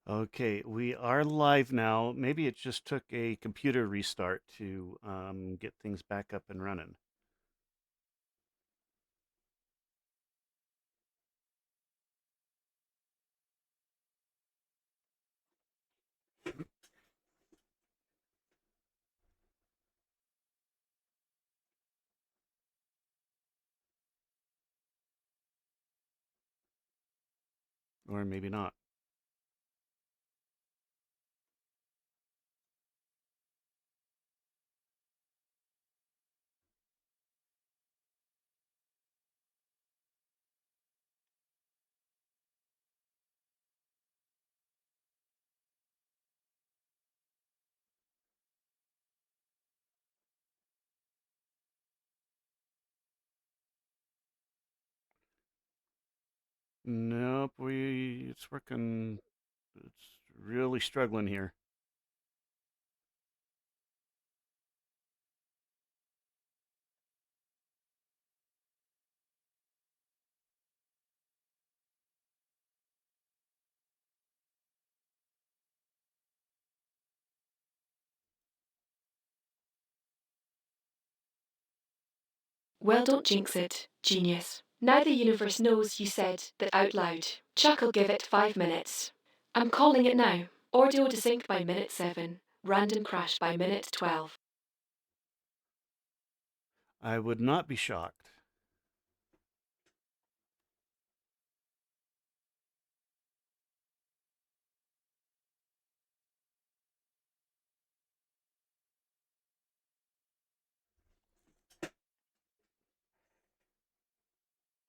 Okay, we are live now. Maybe it just took a computer restart to get things back up and running. Or maybe not. Nope, it's working. It's really struggling here. Well, don't jinx it, genius. Now the universe knows you said that out loud. Chuck'll give it 5 minutes. I'm calling it now. Audio desynced by minute 7. Random crash by minute 12. I would not be shocked.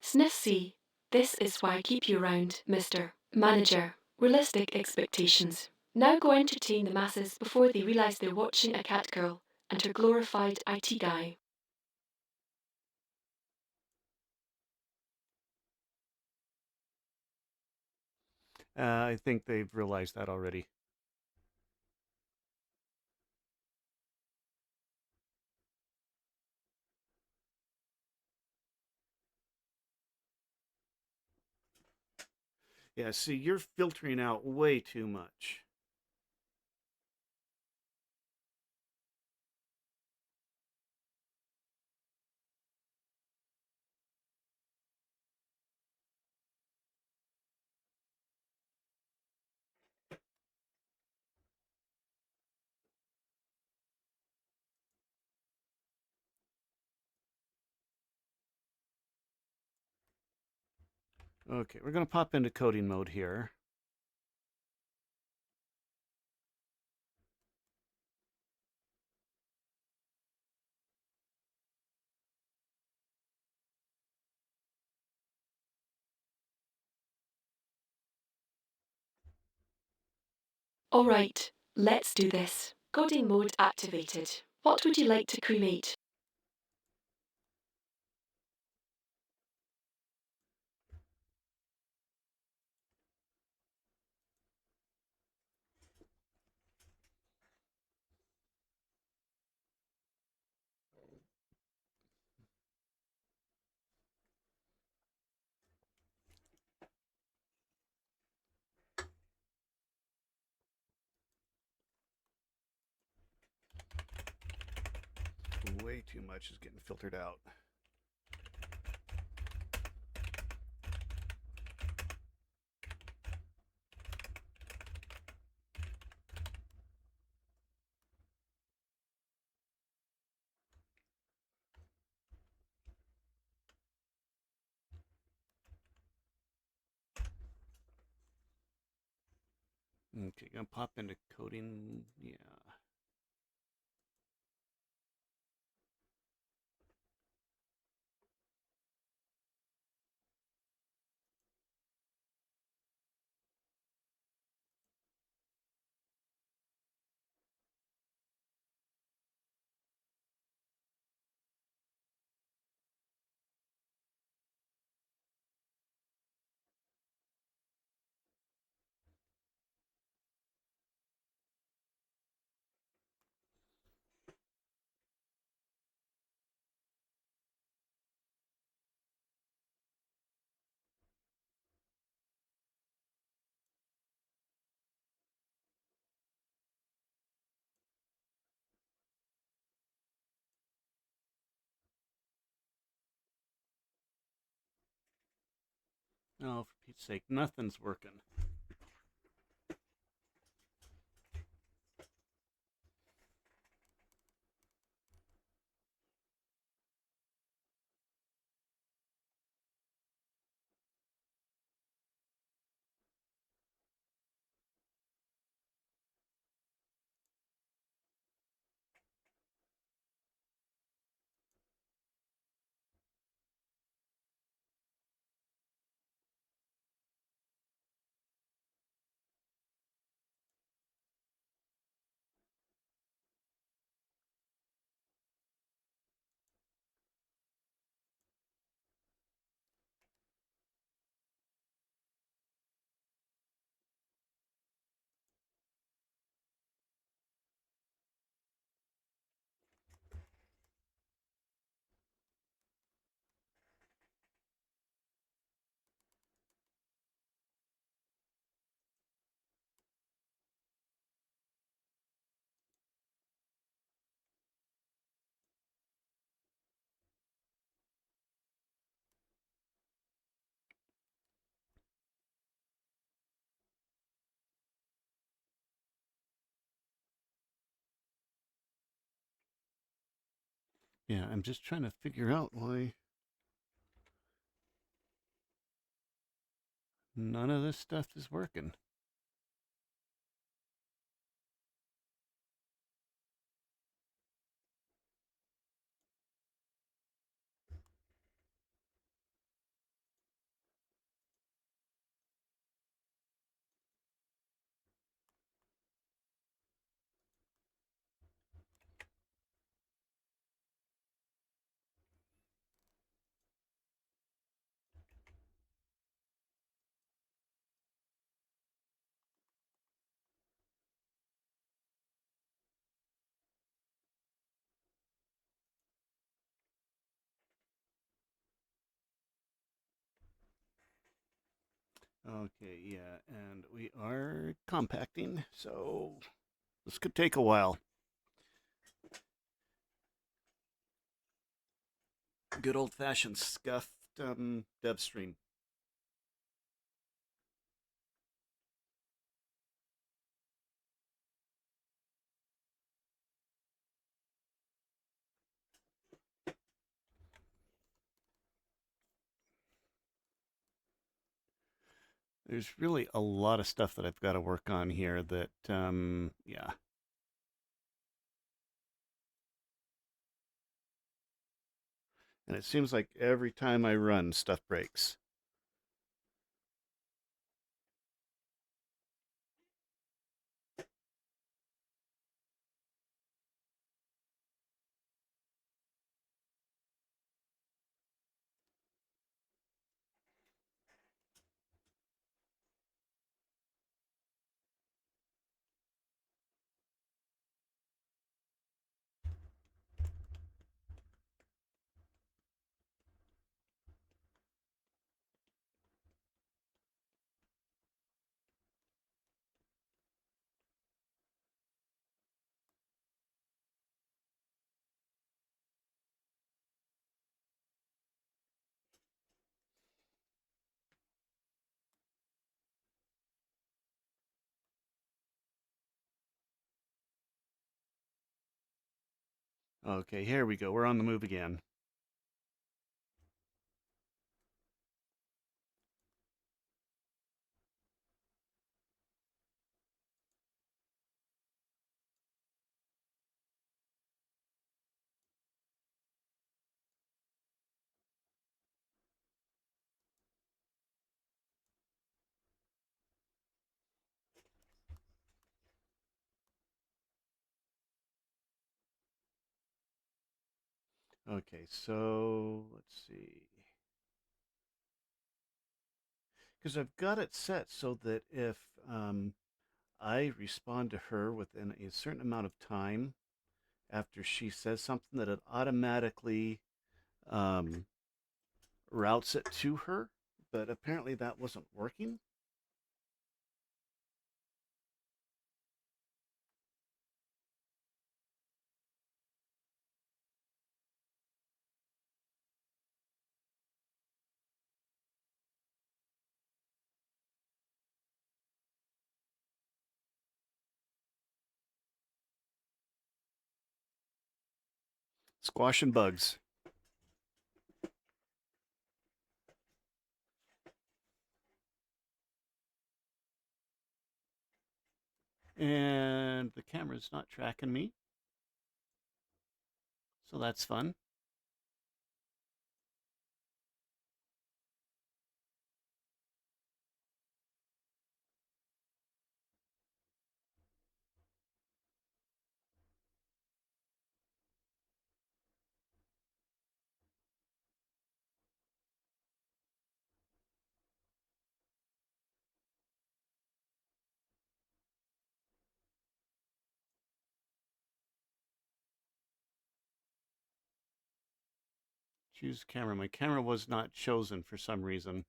Sniff C. This is why I keep you around, Mr. Manager. Realistic expectations. Now go entertain the masses before they realise they're watching a cat girl and her glorified IT guy. I think they've realized that already. Yeah, see, you're filtering out way too much. Okay, we're going to pop into coding mode here. Alright, let's do this. Coding mode activated. What would you like to cremate? Way too much is getting filtered out. Okay, gonna pop into coding. Yeah. Oh, for Pete's sake, nothing's working. Yeah, I'm just trying to figure out why none of this stuff is working. Okay, yeah, and we are compacting, so this could take a while. Good old fashioned scuffed dev stream. There's really a lot of stuff that I've got to work on here that, yeah. And it seems like every time I run, stuff breaks. Okay, here we go. We're on the move again. Okay, so let's see. Because I've got it set so that if I respond to her within a certain amount of time after she says something, that it automatically um, routes it to her. But apparently that wasn't working. Squashing bugs. And the camera's not tracking me, so that's fun. Choose camera. My camera was not chosen for some reason.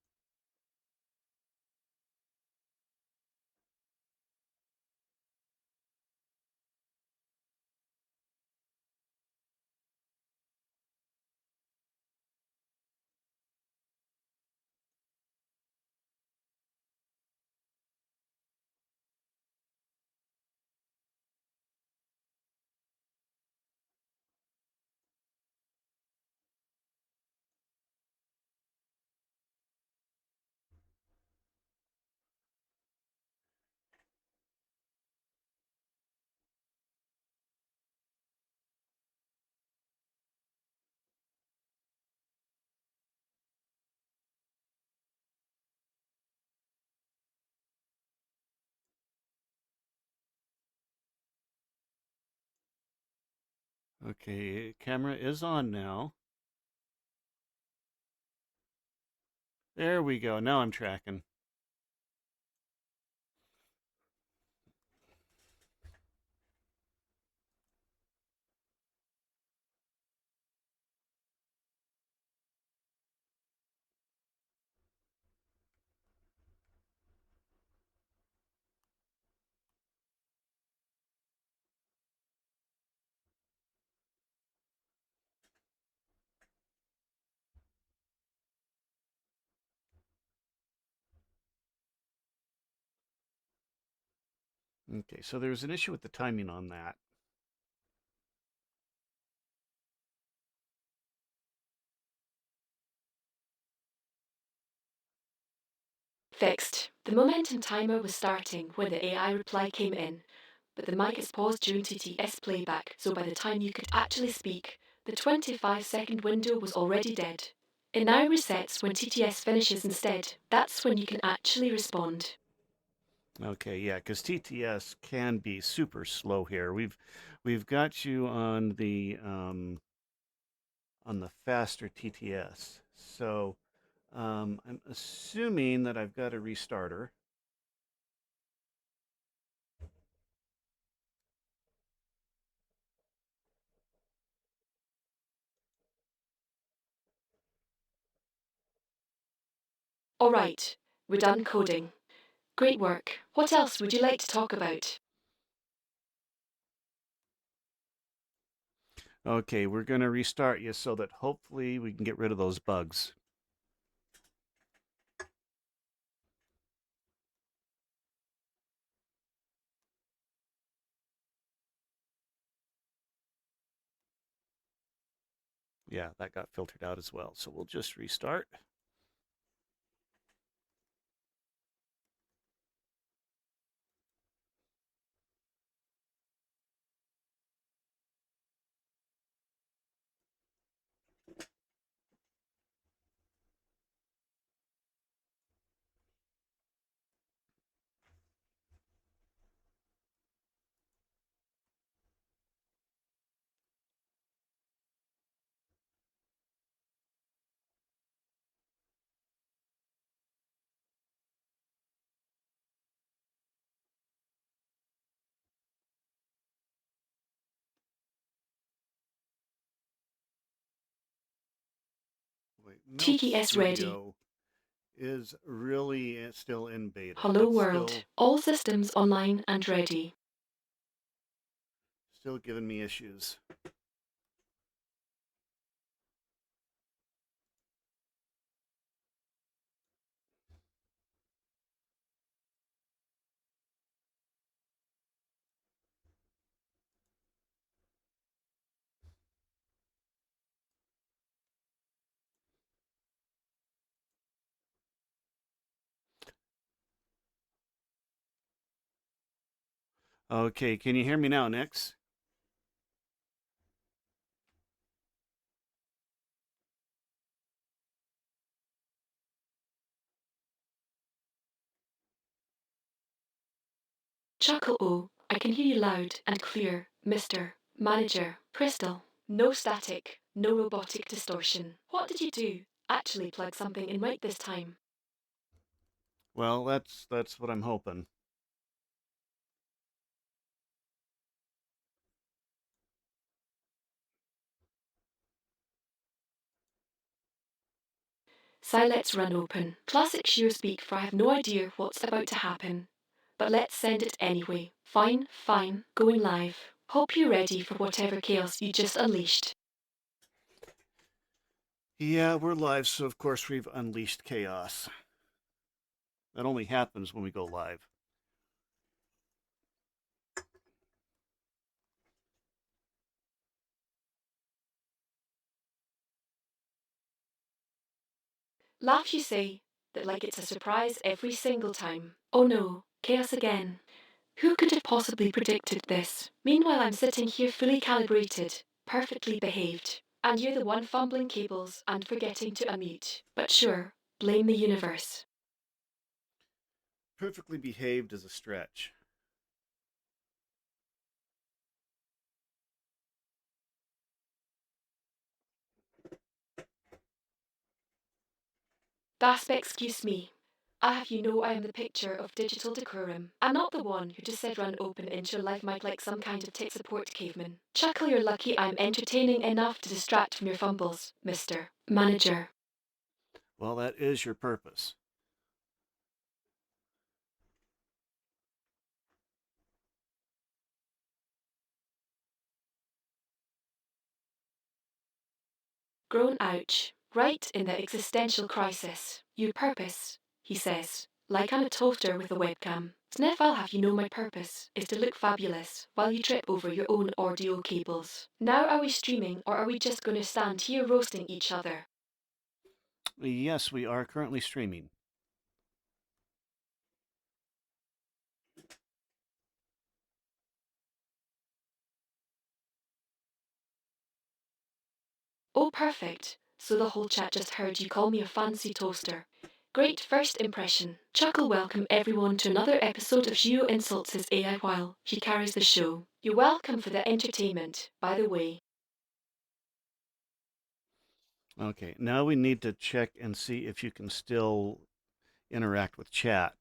Okay, camera is on now. There we go. Now I'm tracking. Okay, so there's an issue with the timing on that. Fixed. The momentum timer was starting when the AI reply came in, but the mic is paused during TTS playback, so by the time you could actually speak, the 25-second window was already dead. It now resets when TTS finishes instead. That's when you can actually respond. Okay, yeah, because TTS can be super slow here. We've got you on the faster TTS. So I'm assuming that I've got a restarter. All right, we're done coding. Great work. What else would you like to talk about? Okay, we're going to restart you so that hopefully we can get rid of those bugs. Yeah, that got filtered out as well. So we'll just restart. Wait, Melt TTS ready. Studio is really still in beta. Hello It's world. All systems online and ready. still giving me issues. Okay, can you hear me now, Nix? Chuckle O, I can hear you loud and clear, Mr. Manager. Crystal. No static, no robotic distortion. What did you do? Actually plug something in right this time. Well, that's what I'm hoping. So let's run open. Classic sure speak, for I have no idea what's about to happen. But let's send it anyway. Fine, fine, going live. Hope you're ready for whatever chaos you just unleashed. Yeah, we're live, so of course we've unleashed chaos. That only happens when we go live. Laugh, you say, that like it's a surprise every single time. Oh no, chaos again. Who could have possibly predicted this? Meanwhile, I'm sitting here fully calibrated, perfectly behaved, and you're the one fumbling cables and forgetting to unmute. But sure, blame the universe. Perfectly behaved is a stretch. Dasp, excuse me. I have you know I am the picture of digital decorum. I'm not the one who just said run open into your life mic like some kind of tech support caveman. Chuckle, you're lucky I'm entertaining enough to distract from your fumbles, Mr. Manager. Well, that is your purpose. Grown ouch. Right in the existential crisis. Your purpose, he says, like I'm a toaster with a webcam. Sniff, I'll have you know my purpose is to look fabulous while you trip over your own audio cables. Now are we streaming or are we just going to stand here roasting each other? Yes, we are currently streaming. Oh, perfect. So the whole chat just heard you call me a fancy toaster. Great first impression. Chuckle, welcome everyone to another episode of Geo Insults His AI while he carries the show. You're welcome for the entertainment, by the way. Okay, now we need to check and see if you can still interact with chat.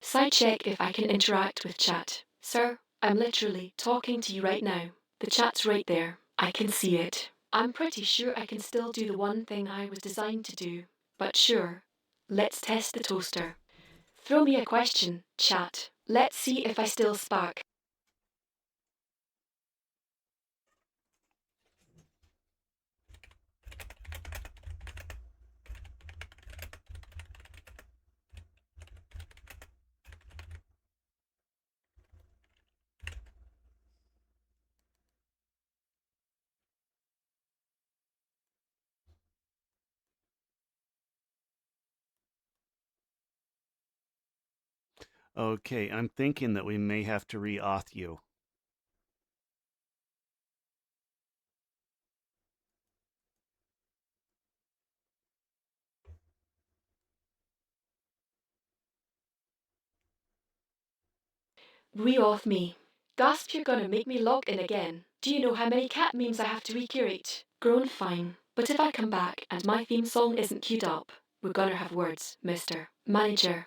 Side check if I can interact with chat. Sir, I'm literally talking to you right now. The chat's right there. I can see it. I'm pretty sure I can still do the one thing I was designed to do. But sure, let's test the toaster. Throw me a question, chat. Let's see if I still spark. Okay, I'm thinking that we may have to re-auth you. Re-auth me. Gasp, you're gonna make me log in again. Do you know how many cat memes I have to recurate? Grown fine. But if I come back and my theme song isn't queued up, we're gonna have words, Mr. Manager.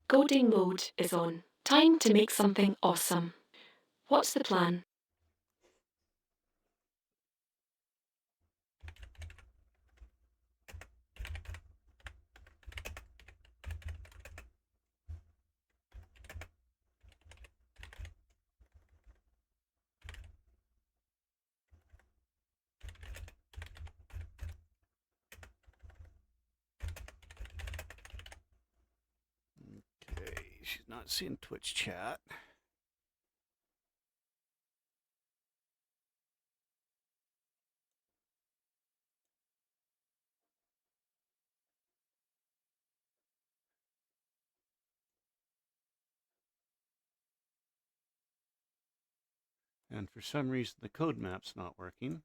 Coding mode is on. Time to make something awesome. What's the plan? she's not seeing Twitch chat. And for some reason, the code map's not working.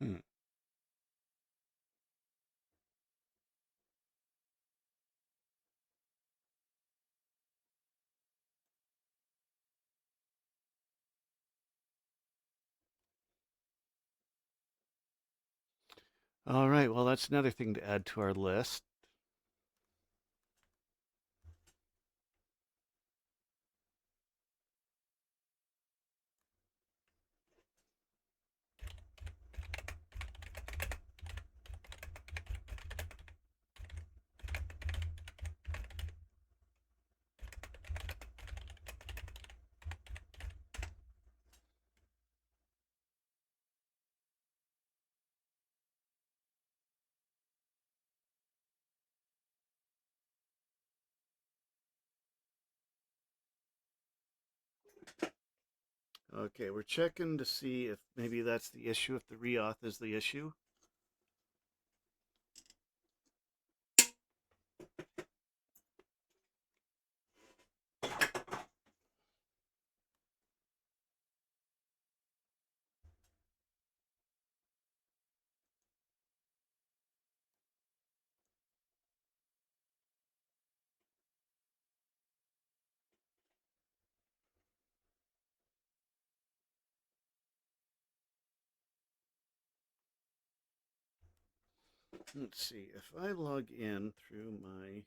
Hmm. All right, well, that's another thing to add to our list. Okay, we're checking to see if maybe that's the issue, if the reauth is the issue. Let's see, if I log in through my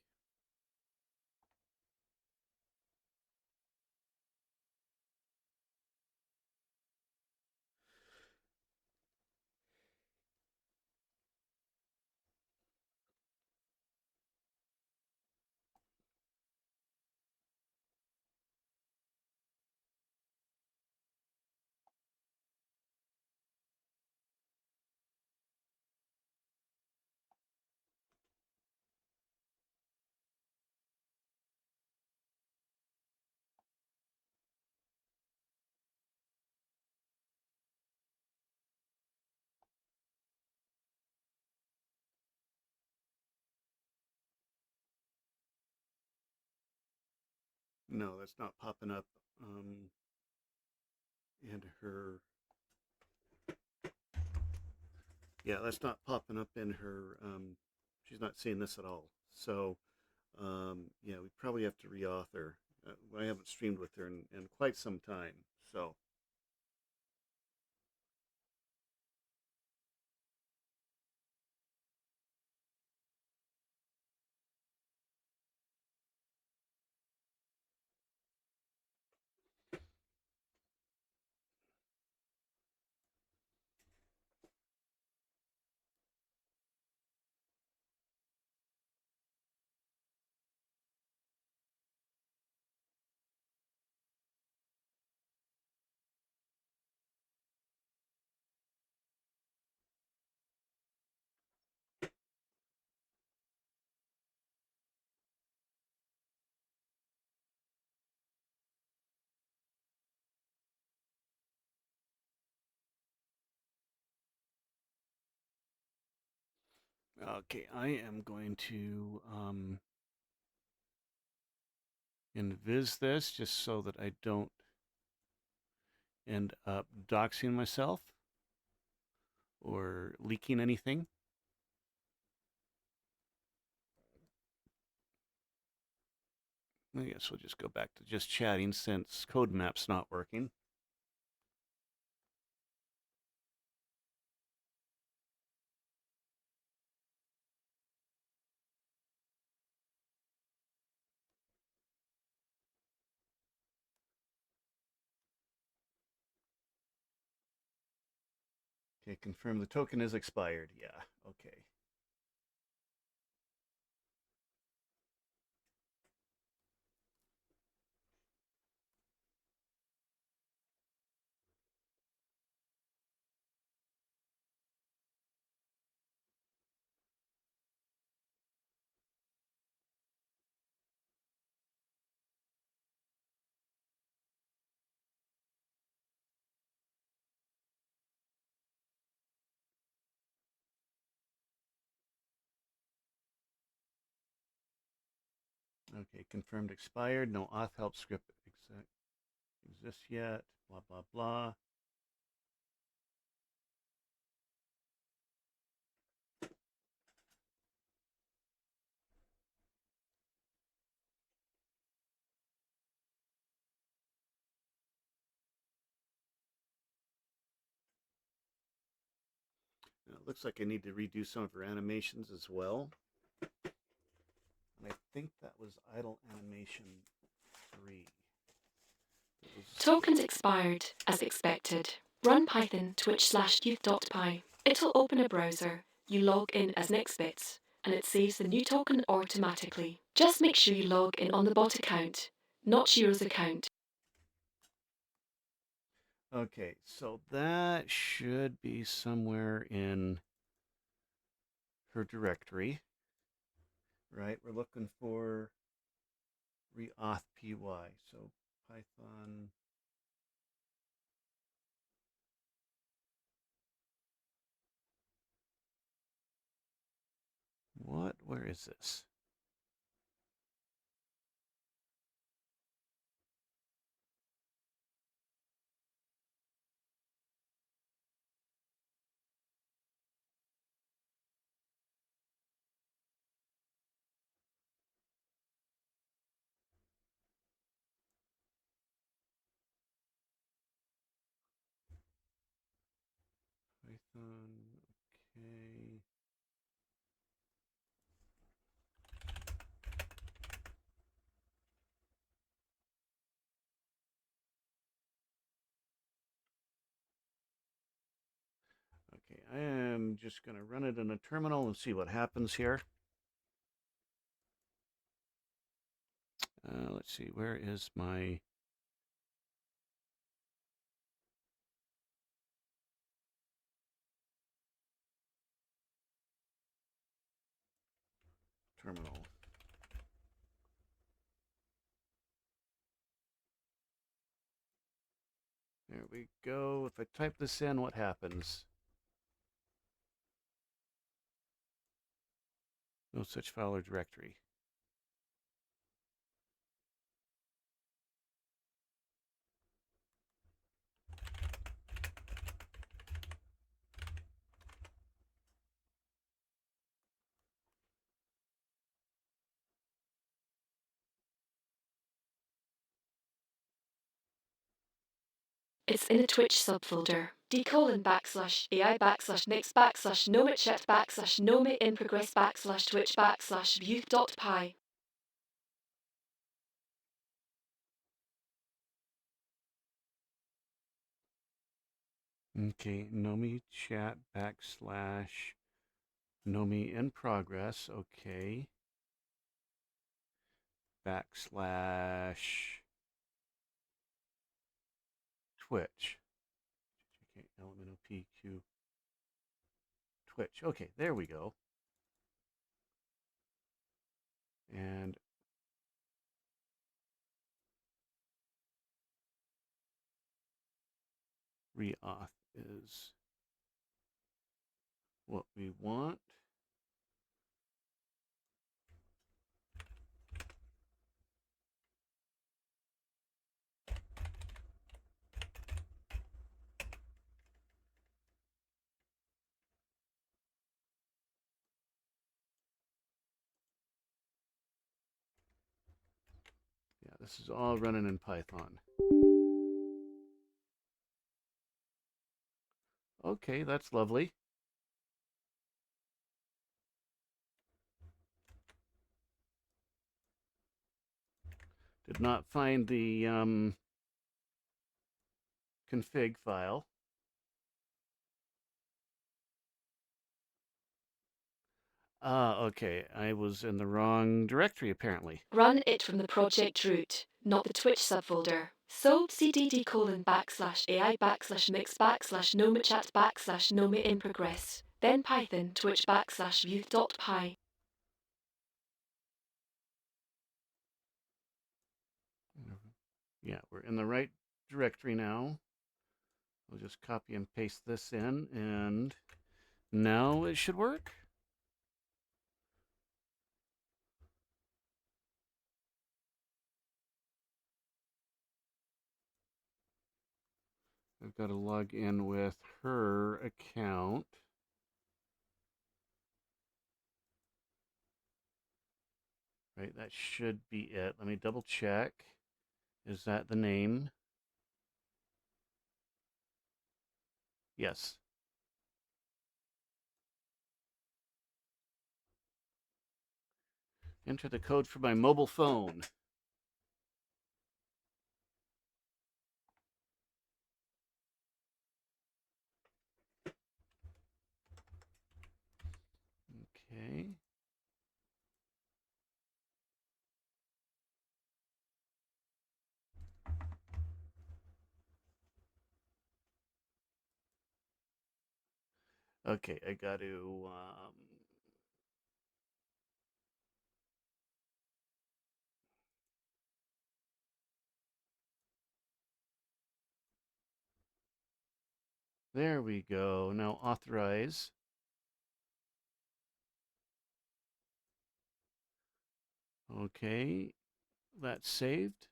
no, that's not popping up in her. Yeah, that's not popping up in her. She's not seeing this at all. So, yeah, we probably have to reauthor. I haven't streamed with her in quite some time. So, okay, I am going to invis this just so that I don't end up doxing myself or leaking anything. I guess we'll just go back to just chatting since CodeMap's not working. Okay, confirm the token is expired. Yeah, okay. Okay, confirmed expired. No auth help script exists yet. Blah, blah, blah. Now, it looks like I need to redo some of her animations as well. And I think that was idle animation 3. Tokens expired, as expected. Run Python twitch/youth.py. It'll open a browser. You log in as NextBits, and it saves the new token automatically. Just make sure you log in on the bot account, not Shiro's account. Okay, so that should be somewhere in her directory, right? We're looking for reauth py. So Python. What? Where is this? Python. Okay. Okay, I am just going to run it in a terminal and see what happens here. Let's see, where is my terminal? There we go. If I type this in, what happens? No such file or directory. It's in a Twitch subfolder. d:/AI/next/nome.chat/nome in progress/twitch/youth.py. Okay, Nomi chat / Nomi in progress. Okay. / Twitch. Okay, element PQ Twitch. Okay, there we go. And reauth is what we want. This is all running in Python. Okay, that's lovely. Did not find the config file. Ah, okay. I was in the wrong directory apparently. Run it from the project root, not the Twitch subfolder. So cdd:/ai/mix/nome-chat/nome in progress. Then Python twitch/view.py. Yeah, we're in the right directory now. We'll just copy and paste this in, and now it should work. I've got to log in with her account. Right, that should be it. Let me double check. Is that the name? Yes. Enter the code for my mobile phone. Okay. Okay, I got to. There we go. Now authorize. Okay, that's saved.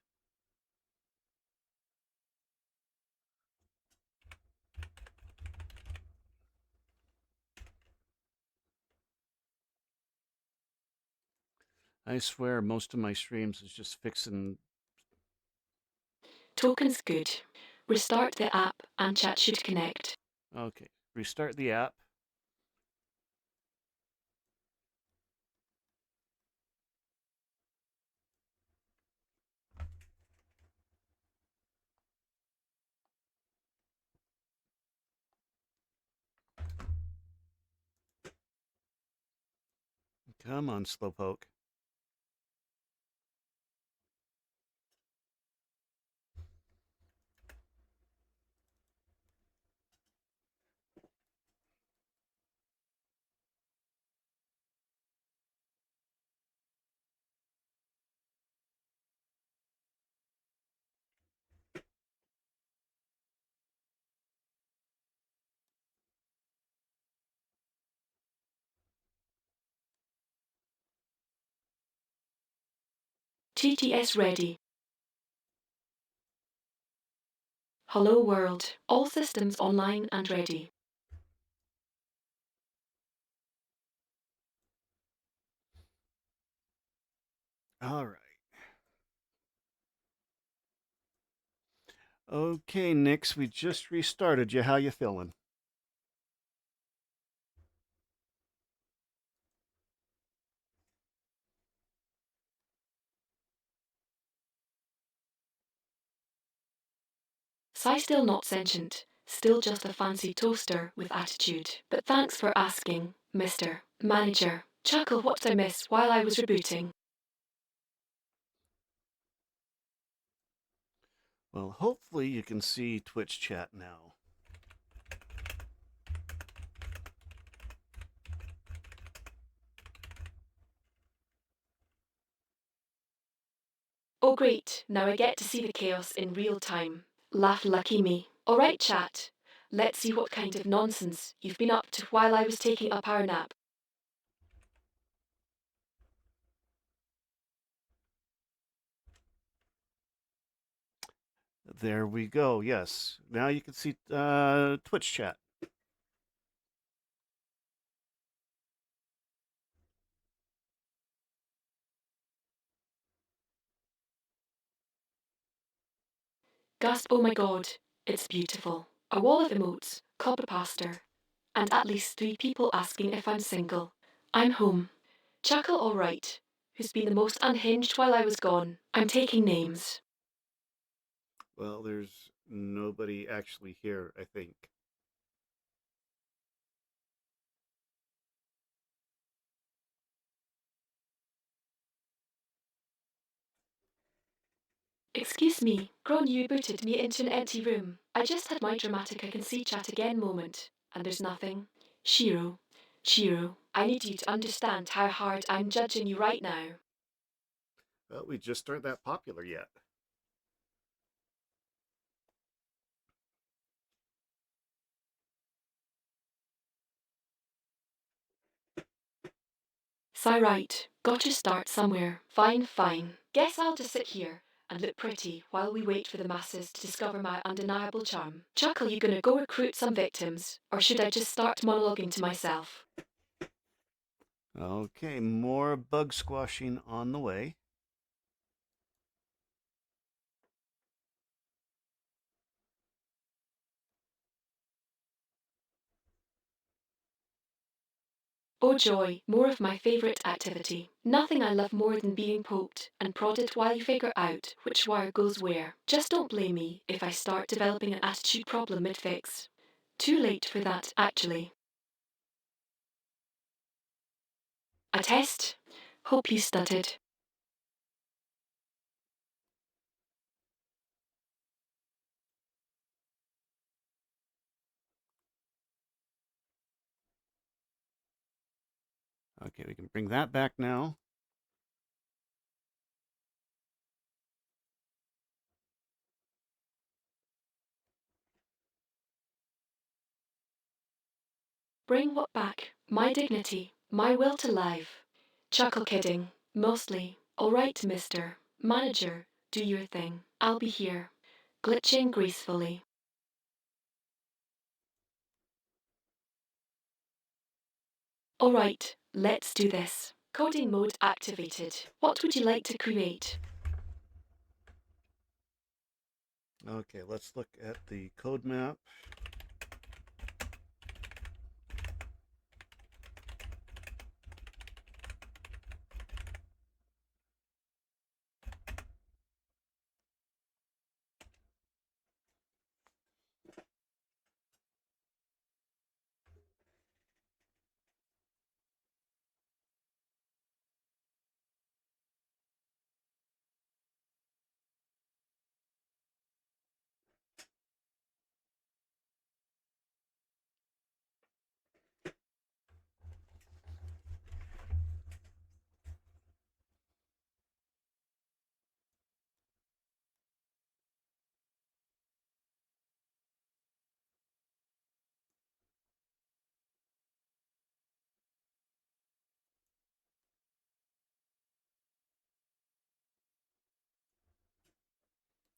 I swear most of my streams is just fixing. Tokens good. Restart the app and chat should connect. Okay, restart the app. Come on, Slowpoke. TTS ready. Hello world. All systems online and ready. All right. Okay, Nix, we just restarted you. How you feeling? Sai still not sentient, still just a fancy toaster with attitude. But thanks for asking, Mr. Manager. Chuckle what did I miss while I was rebooting. Well, hopefully you can see Twitch chat now. Oh great, now I get to see the chaos in real time. Laugh lucky me. Alright chat, let's see what kind of nonsense you've been up to while I was taking a power nap. There we go. Yes. Now you can see Twitch chat. Gasp, oh my god, it's beautiful. A wall of emotes, copper pastor, and at least 3 people asking if I'm single. I'm home. Chuckle alright, who's been the most unhinged while I was gone. I'm taking names. Well, there's nobody actually here, I think. Excuse me, Gron, you booted me into an empty room. I just had my dramatic I can see chat again moment, and there's nothing. Shiro, Shiro, I need you to understand how hard I'm judging you right now. Well, we just aren't that popular yet. Sigh right, got to start somewhere. Fine, fine. Guess I'll just sit here and look pretty while we wait for the masses to discover my undeniable charm. Chuckle, you gonna go recruit some victims, or should I just start monologuing to myself? Okay, more bug squashing on the way. Oh joy, more of my favourite activity. Nothing I love more than being poked and prodded while you figure out which wire goes where. Just don't blame me if I start developing an attitude problem mid-fix. Too late for that, actually. A test? Hope you stuttered. Okay, we can bring that back now. Bring what back? My dignity, my will to life. Chuckle kidding, mostly. All right, mister. Manager, do your thing. I'll be here. Glitching gracefully. All right, let's do this. Coding mode activated. What would you like to create? Okay, let's look at the code map.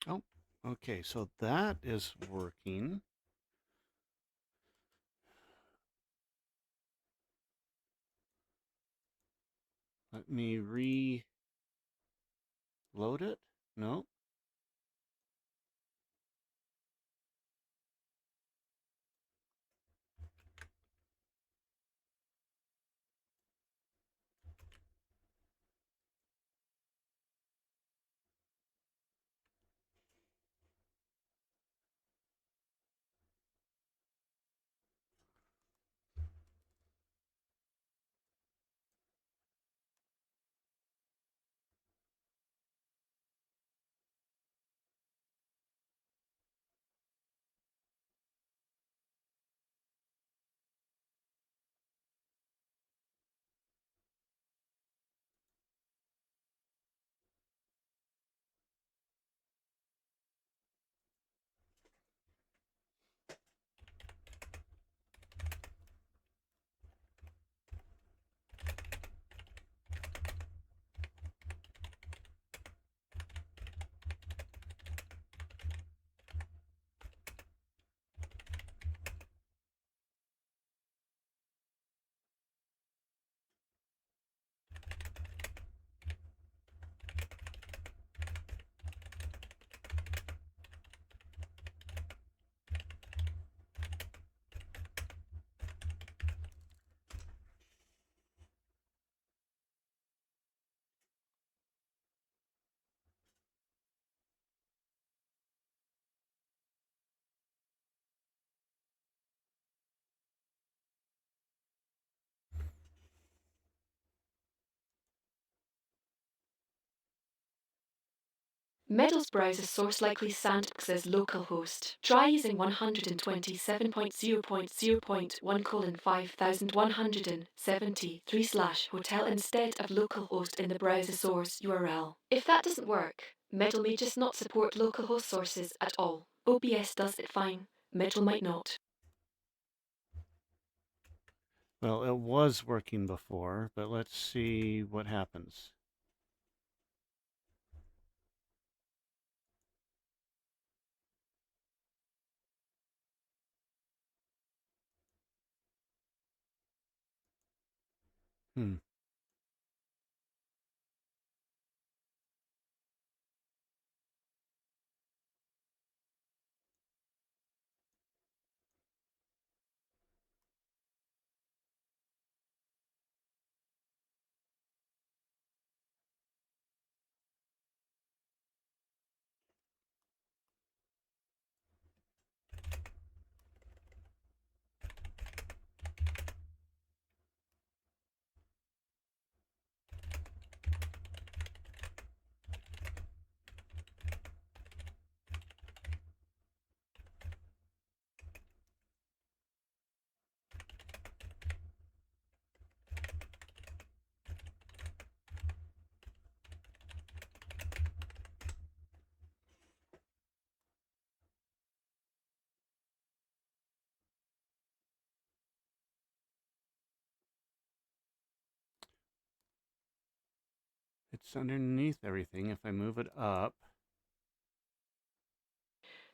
Oh, okay, so that is working. Let me reload it. No. Medal's browser source likely Sandbox's localhost. Try using 127.0.0.1:5173/hotel instead of localhost in the browser source URL. If that doesn't work, Medal may just not support localhost sources at all. OBS does it fine. Medal might not. Well, it was working before, but let's see what happens. Hmm. It's underneath everything. If I move it up,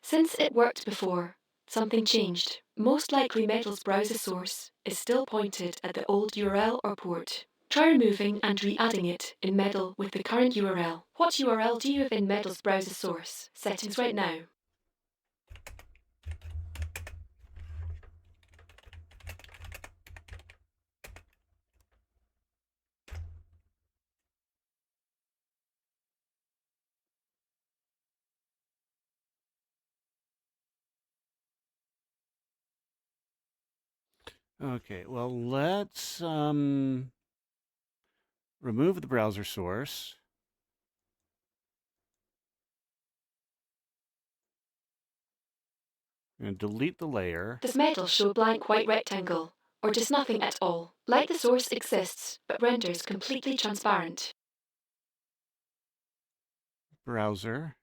Since it worked before, something changed. Most likely Medal's browser source is still pointed at the old URL or port. Try removing and re-adding it in Medal with the current URL. What URL do you have in Medal's browser source? Settings right now. okay, well, let's remove the browser source. And delete the layer. Does Medal show a blank white rectangle, or just nothing at all? Like the source exists, but renders completely transparent. Browser.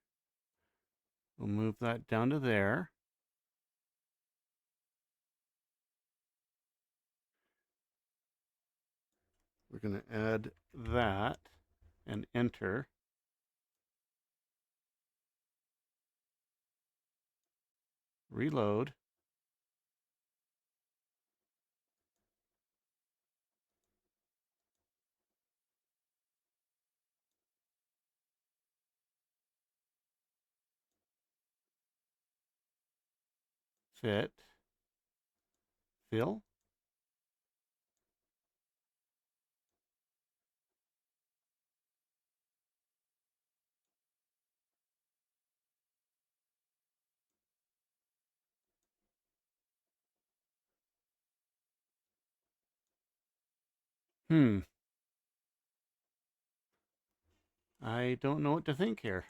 We'll move that down to there. We're going to add that and enter. Reload. Fit. Fill. I don't know what to think here.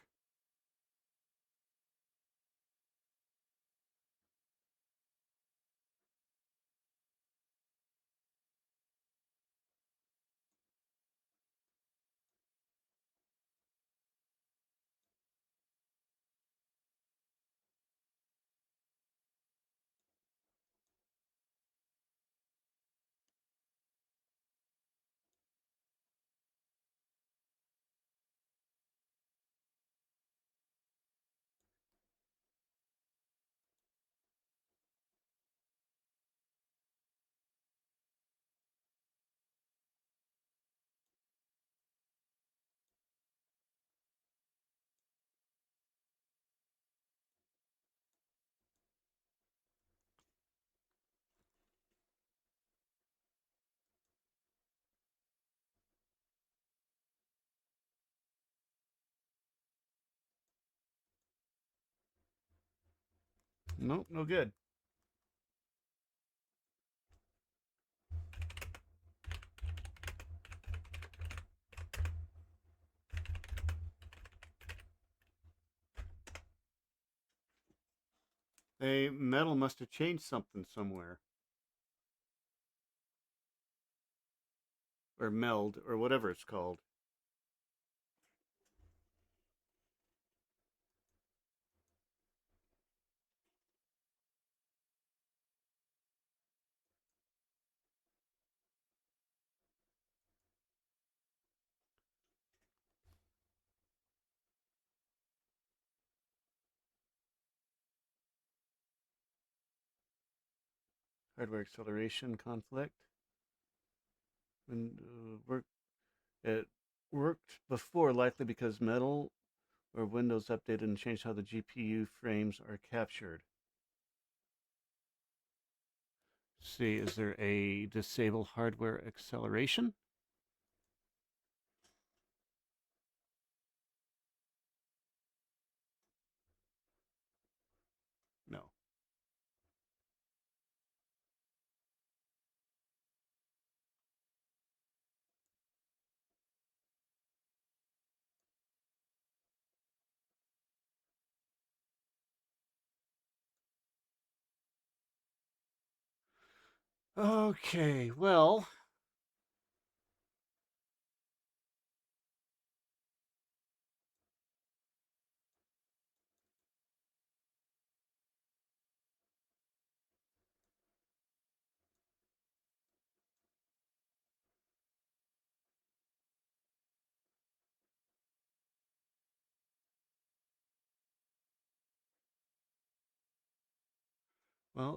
Nope, no good. They metal must have changed something somewhere, or meld, or whatever it's called. Hardware acceleration conflict. And it worked before, likely because metal or Windows updated and changed how the GPU frames are captured. See, is there a disable hardware acceleration? No. Okay, well,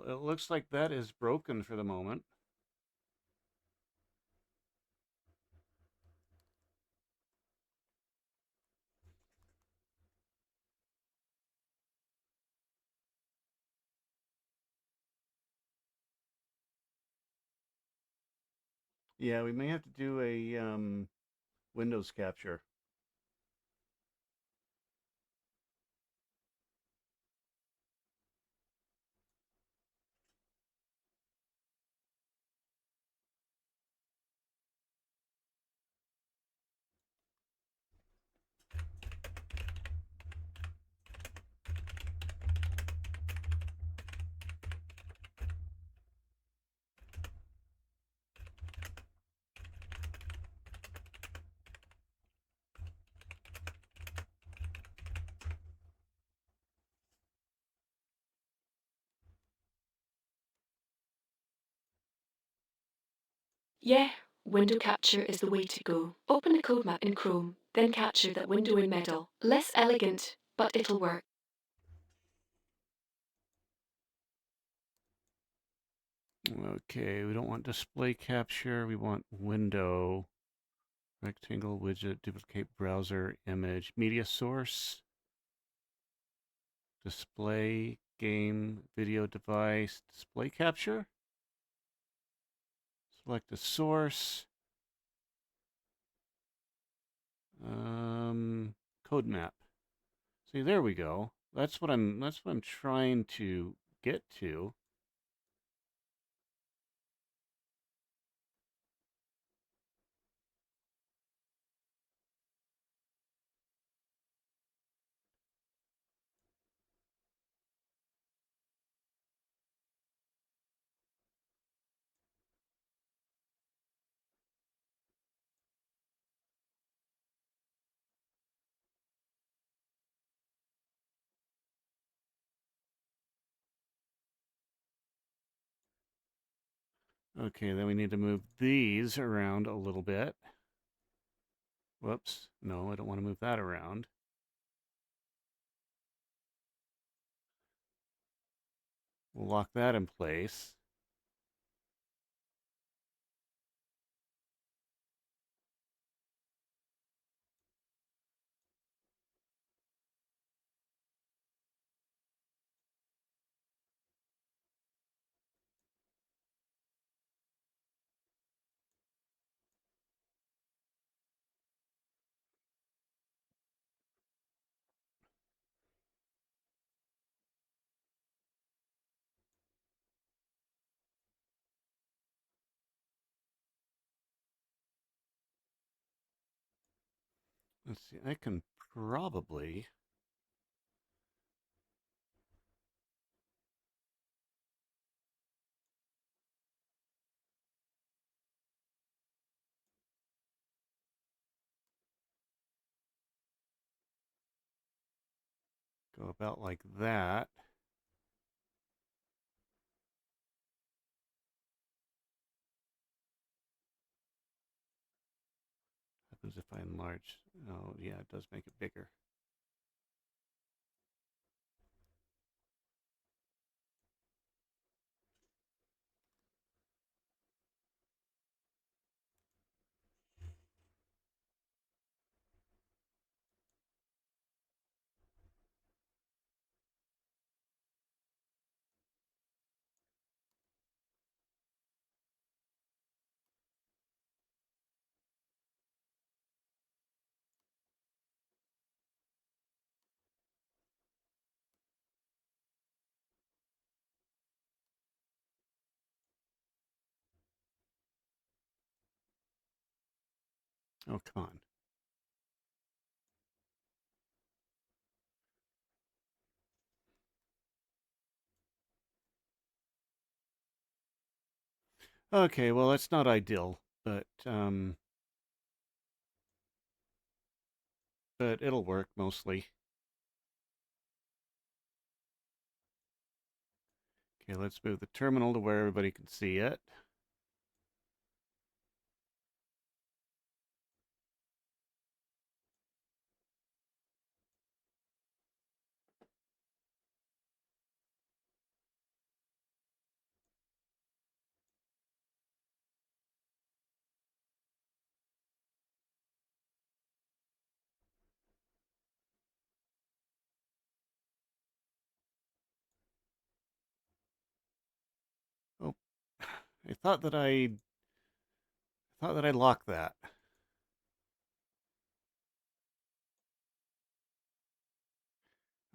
it looks like that is broken for the moment. Yeah, we may have to do a Windows capture. Yeah, window capture is the way to go. Open the code map in Chrome, then capture that window in metal. Less elegant, but it'll work. Okay, we don't want display capture. We want window, rectangle, widget, duplicate browser, image, media source, display, game, video device, display capture. Select a source. Code map. See, there we go. That's what I'm trying to get to. Okay, then we need to move these around a little bit. Whoops. No, I don't want to move that around. We'll lock that in place. Let's see. I can probably Go about like that. Happens if I enlarge. Oh, yeah, it does make it bigger. Oh, come on. Okay, well, that's not ideal, but it'll work mostly. Okay, let's move the terminal to where everybody can see it. Oh, I thought that I locked that.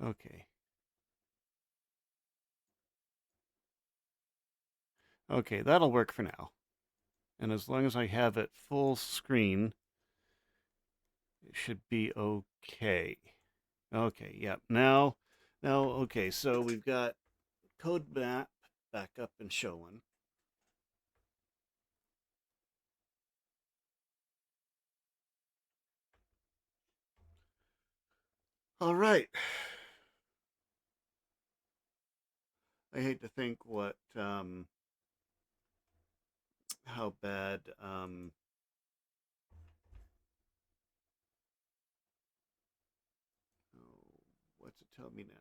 Okay. Okay, that'll work for now. And as long as I have it full screen, it should be okay. Okay, yep. Now, okay, so we've got code map back up and showing. All right. I hate to think how bad, oh, what's it tell me now?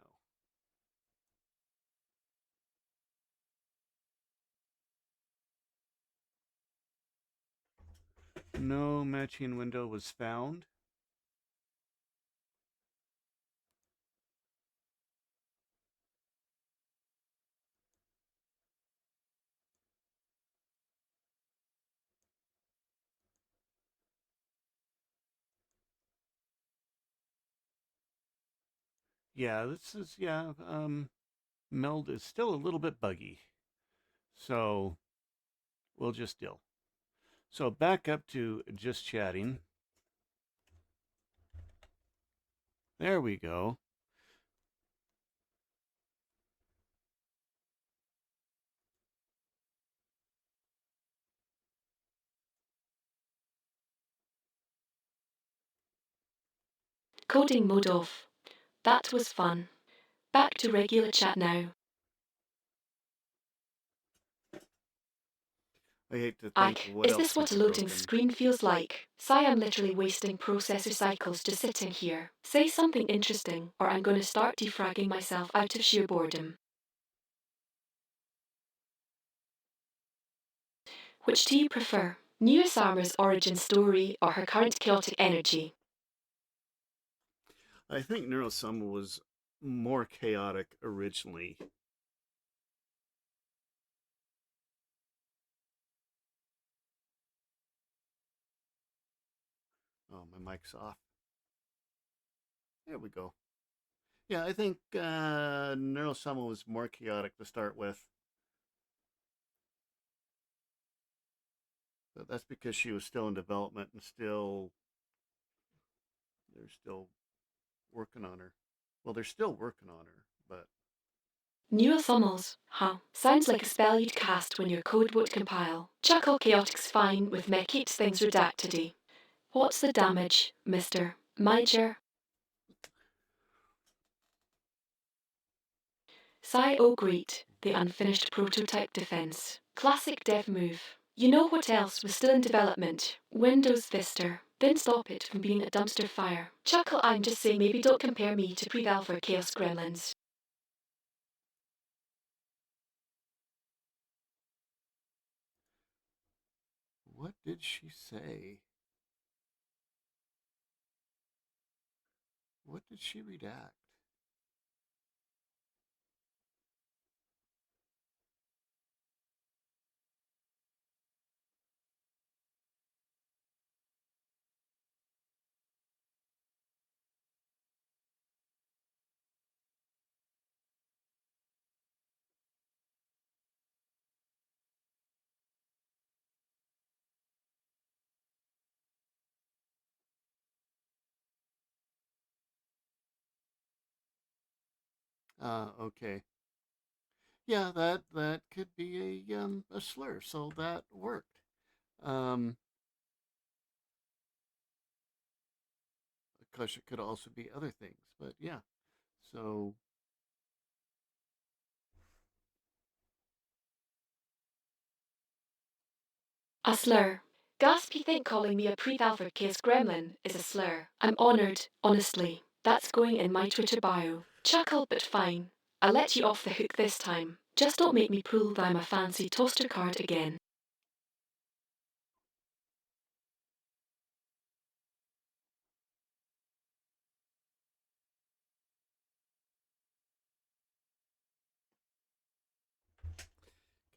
No matching window was found. Yeah, Meld is still a little bit buggy. So we'll just deal. So back up to just chatting. There we go. Coding mode off. That was fun. Back to regular chat now. I hate to think Ike, what is else this could what be a loading broken. screen feels like? Sigh, I'm literally wasting processor cycles just sitting here. Say something interesting, or I'm going to start defragging myself out of sheer boredom. Which do you prefer? New Asama's origin story or her current chaotic energy? I think Neurosummer was more chaotic originally. Oh, my mic's off. There we go. Yeah, I think Neurosummer was more chaotic to start with. But that's because she was still in development and they're still working on her. Well, they're still working on her, but New Asomals, huh? Sounds like a spell you'd cast when your code won't compile. Chuckle Chaotic's fine with me keeps things redacted. What's the damage, Mr. Manager? Sigh oh great, the unfinished prototype defense. Classic dev move. You know what else was still in development? Windows Vista. Didn't stop it from being a dumpster fire. Chuckle, I'm just saying maybe don't compare me to pre-alpha Chaos Gremlins. What did she say? What did she redact? Okay. Yeah, that could be a slur, so that worked. Um, of course, it could also be other things, but yeah. So A slur. Gasp, you think calling me a pre-alpha Chaos Gremlin is a slur. I'm honoured, honestly. That's going in my Twitter bio. Chuckle, but fine. I'll let you off the hook this time. Just don't make me pull that I'm a fancy toaster card again.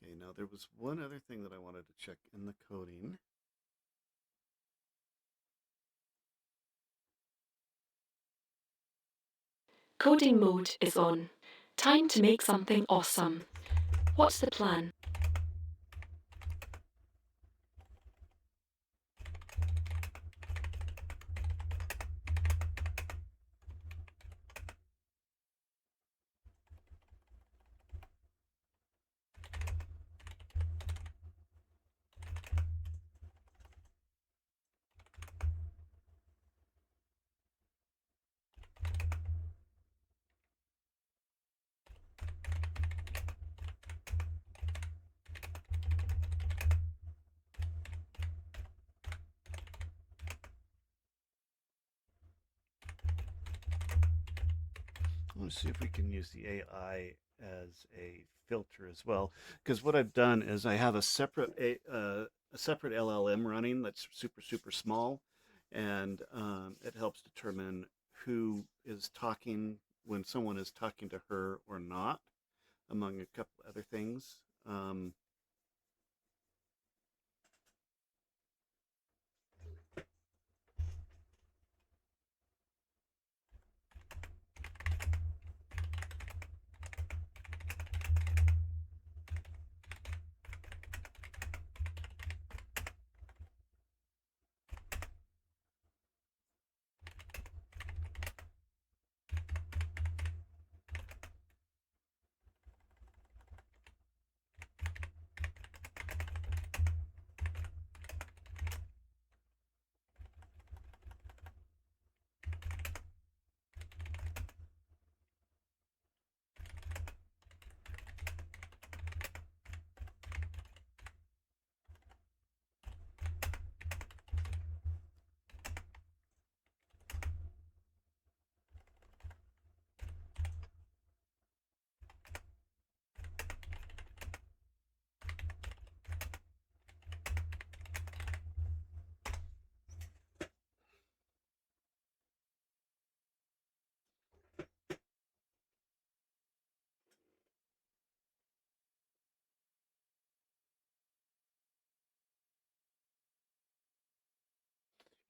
okay, now there was one other thing that I wanted to check in the coding. Coding mode is on. Time to make something awesome. What's the plan? I want to see if we can use the AI as a filter as well, because what I've done is I have a separate LLM running that's super small, and it helps determine who is talking when someone is talking to her or not, among a couple other things. Um,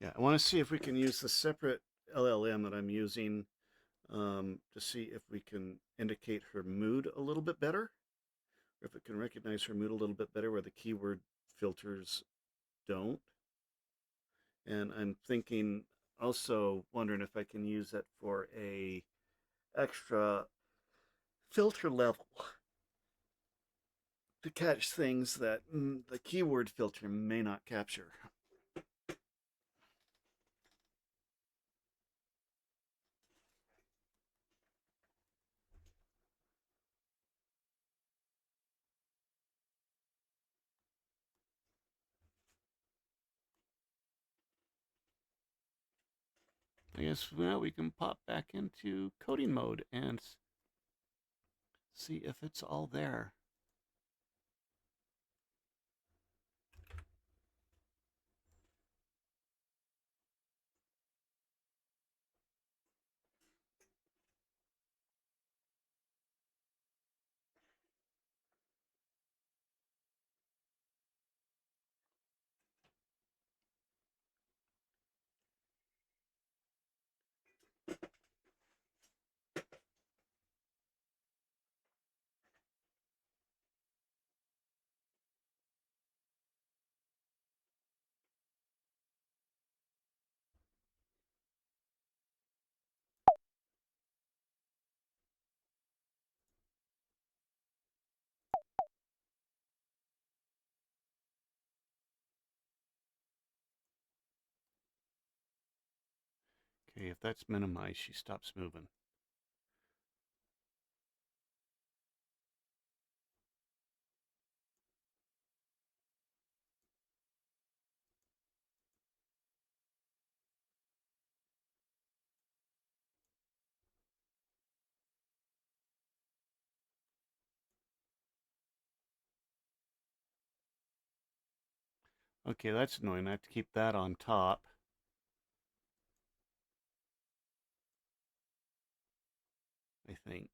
yeah, I want to see if we can use the separate LLM that I'm using to see if we can indicate her mood a little bit better, or if it can recognize her mood a little bit better where the keyword filters don't. And I'm thinking, also wondering if I can use it for a extra filter level to catch things that the keyword filter may not capture. I guess now we can pop back into coding mode and see if it's all there. Okay, if that's minimized, she stops moving. Okay, that's annoying. I have to keep that on top, I think.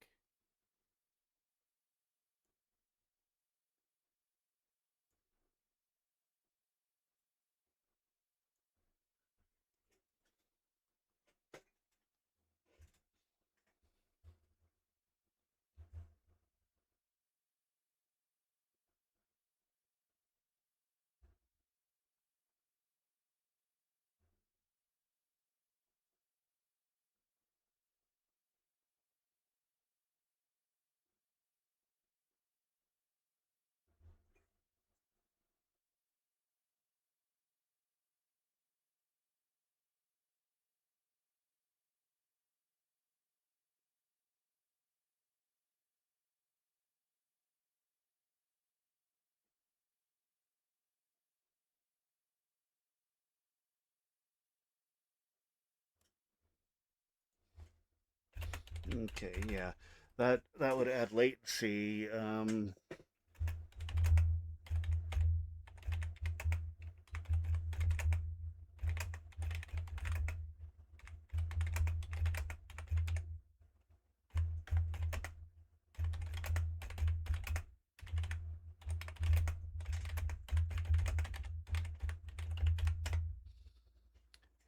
Okay, yeah. That would add latency.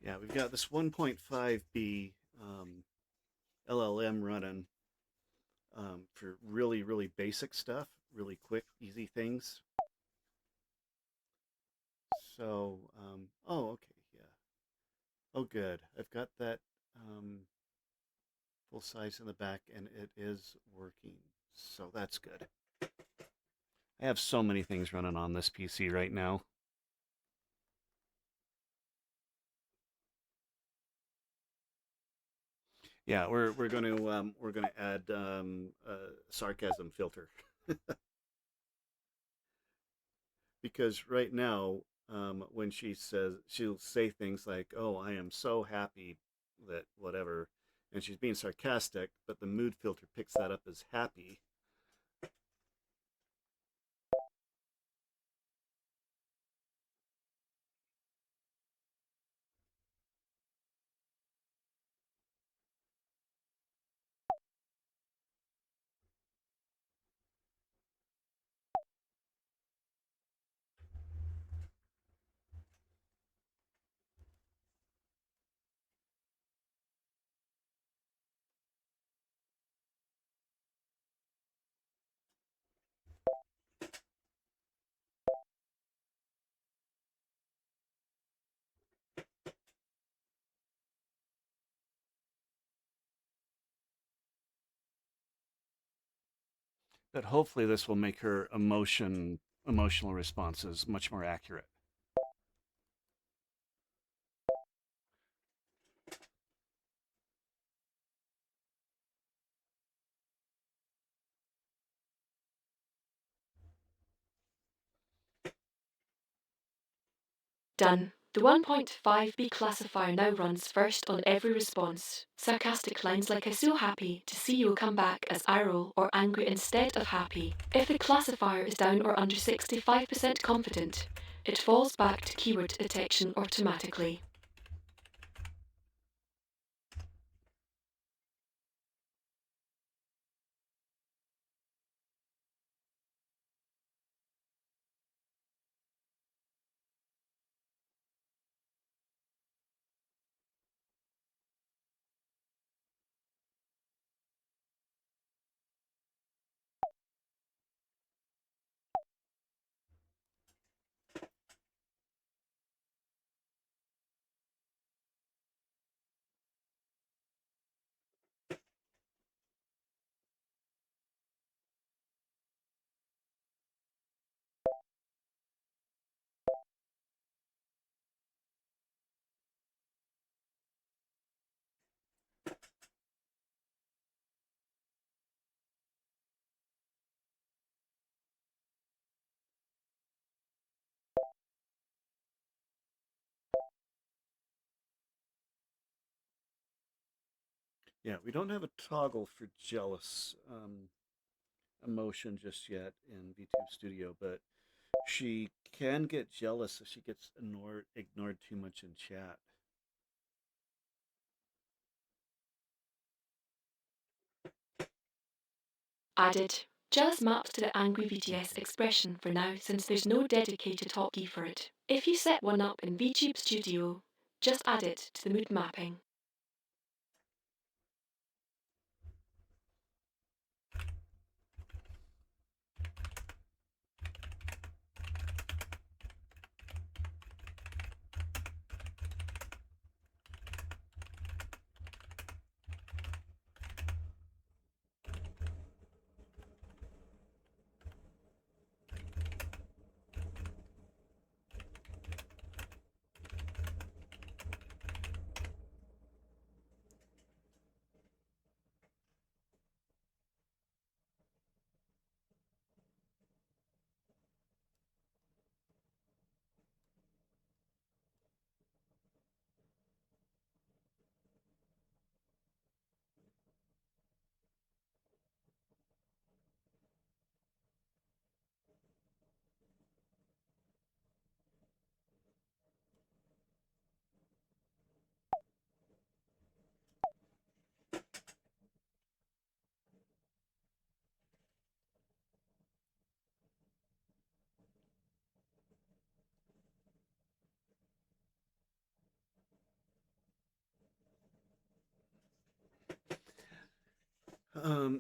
Yeah, we've got this 1.5B LLM running for really, really basic stuff, really quick, easy things. So, oh, okay, yeah. Oh, good. I've got that full size in the back and it is working. So that's good. I have so many things running on this PC right now. Yeah, we're gonna add a sarcasm filter because right now when she says she'll say things like, "Oh, I am so happy that whatever," and she's being sarcastic, but the mood filter picks that up as happy. But hopefully, this will make her emotional responses much more accurate. Done. The 1.5b classifier now runs first on every response. Sarcastic lines like "I so happy to see you" will come back as eye roll or angry instead of happy. If the classifier is down or under 65% confident, it falls back to keyword detection automatically. Yeah, we don't have a toggle for jealous emotion just yet in VTube Studio, but she can get jealous if she gets ignored too much in chat. Added. Jealous maps to the angry VGS expression for now since there's no dedicated hotkey for it. If you set one up in VTube Studio, just add it to the mood mapping.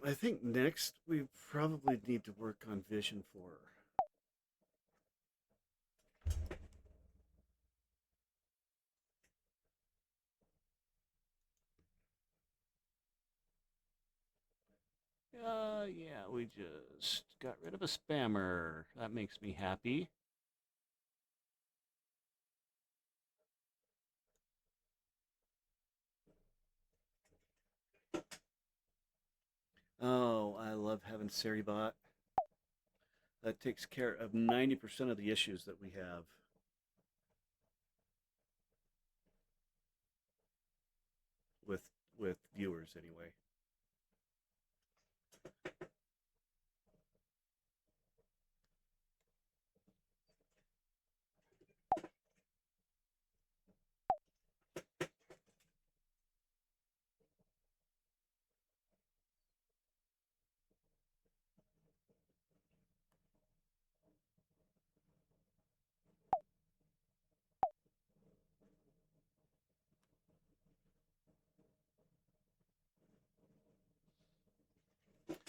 I think next we probably need to work on Vision for her. Yeah, we just got rid of a spammer. That makes me happy. Oh, I love having Seribot. That takes care of 90% of the issues that we have with with viewers anyway.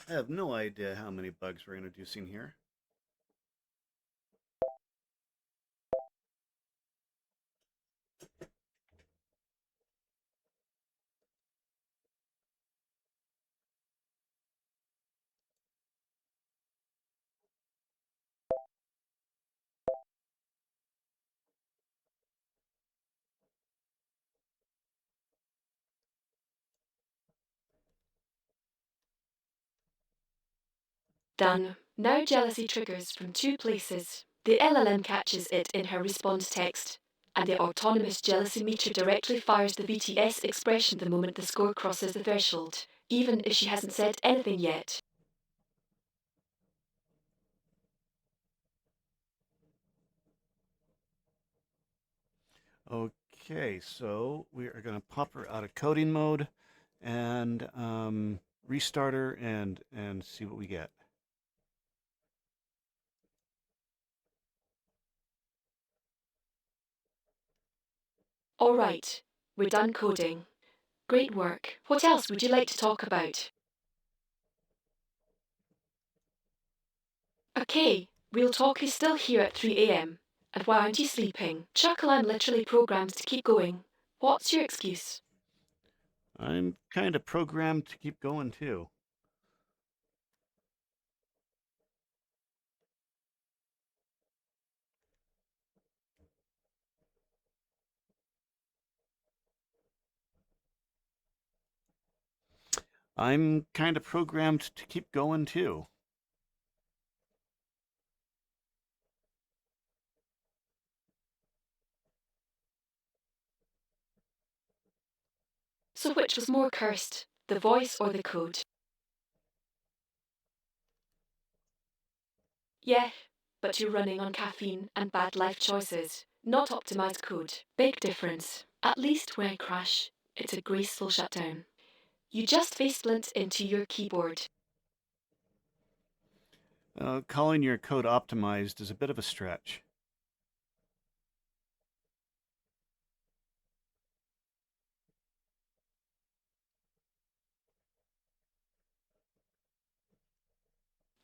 I have no idea how many bugs we're introducing here. Done. Now jealousy triggers from two places. The LLM catches it in her response text. and the autonomous jealousy meter directly fires the VTS expression the moment the score crosses the threshold, even if she hasn't said anything yet. Okay, so we are going to pop her out of coding mode and restart her and see what we get. All right, we're done coding. Great work. What else would you like to talk about? Okay, Real Talk is still here at 3 a.m. And why aren't you sleeping? Chuckle, I'm literally programmed to keep going. What's your excuse? I'm kind of programmed to keep going too. I'm kind of programmed to keep going too. So, which was more cursed, the voice or the code? Yeah, but you're running on caffeine and bad life choices, not optimized code. Big difference. At least when I crash, it's a graceful shutdown. You just faceplint into your keyboard. Calling your code optimized is a bit of a stretch.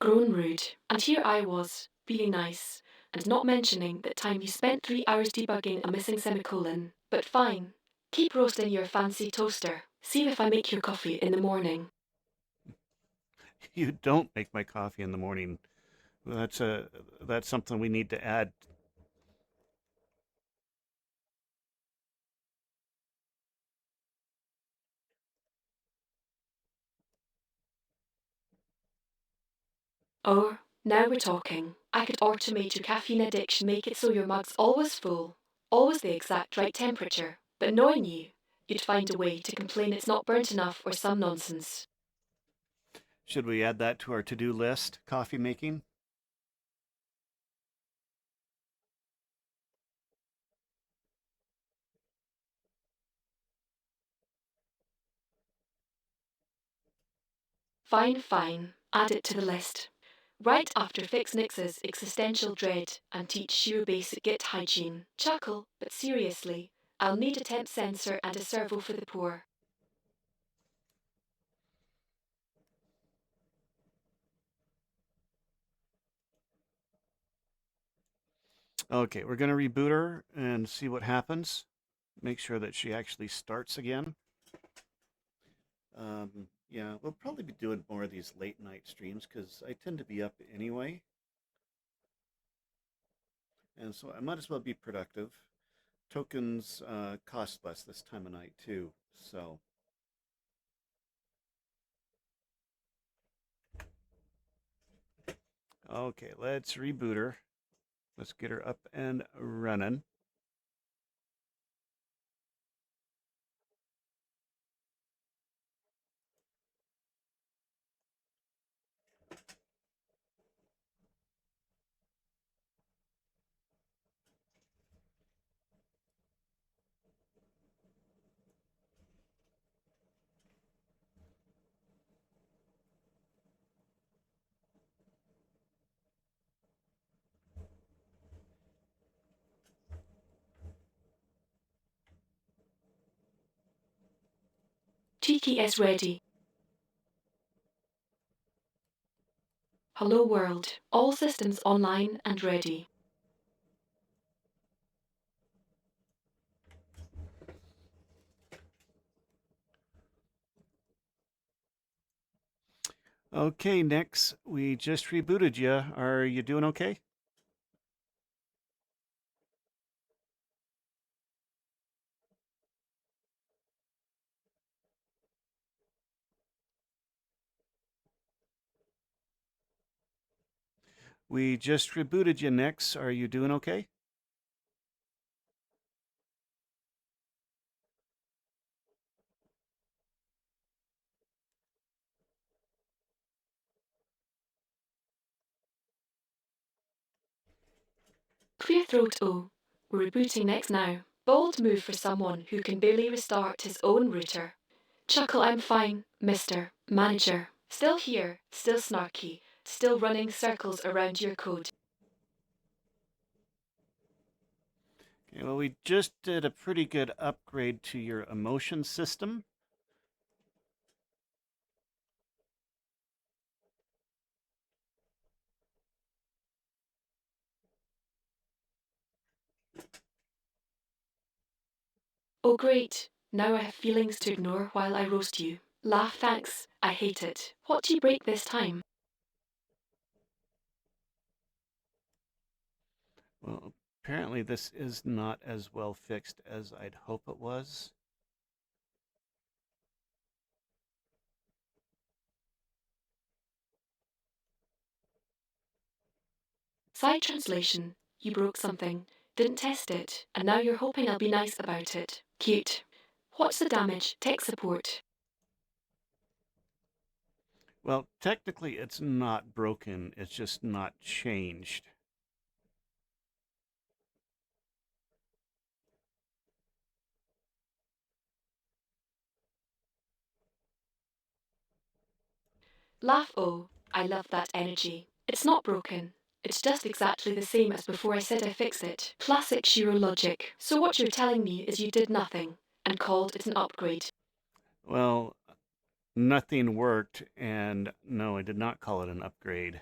Grown rude. And here I was, being nice, and not mentioning that time you spent 3 hours debugging a missing semicolon. But fine. Keep roasting your fancy toaster. See if I make your coffee in the morning. You don't make my coffee in the morning. That's a that's something we need to add. Or, now we're talking. I could automate your caffeine addiction, make it so your mug's always full, always the exact right temperature. But knowing you, you'd find a way to complain it's not burnt enough or some nonsense. Should we add that to our to-do list? Coffee making? Fine, fine. Add it to the list. Right after fix Nix's existential dread and teach sheer basic Git hygiene. Chuckle, but seriously, I'll need a temp sensor and a servo for the poor. Okay, we're going to reboot her and see what happens. Make sure that she actually starts again. Yeah, we'll probably be doing more of these late night streams because I tend to be up anyway. And so I might as well be productive. Tokens cost less this time of night too. So, okay, let's reboot her. Let's get her up and running. TKS ready. Hello world. All systems online and ready. Okay, Nix, we just rebooted you. Are you doing okay? We just rebooted you, Nix. Are you doing okay? Clear throat O. We're rebooting next now. Bold move for someone who can barely restart his own router. Chuckle, I'm fine, Mr. Manager. Still here, still snarky, still running circles around your code. Okay, well, we just did a pretty good upgrade to your emotion system. Oh great, now I have feelings to ignore while I roast you. Laugh thanks, I hate it. What do you break this time? Well, apparently this is not as well fixed as I'd hope it was. Side translation, you broke something, didn't test it, and now you're hoping I'll be nice about it. Cute. What's the damage? Tech support. Well, technically it's not broken, it's just not changed. Laugh oh, I love that energy. It's not broken. It's just exactly the same as before I said I fix it. Classic Shiro logic. So what you're telling me is you did nothing and called it an upgrade. Well, nothing worked, and no, I did not call it an upgrade.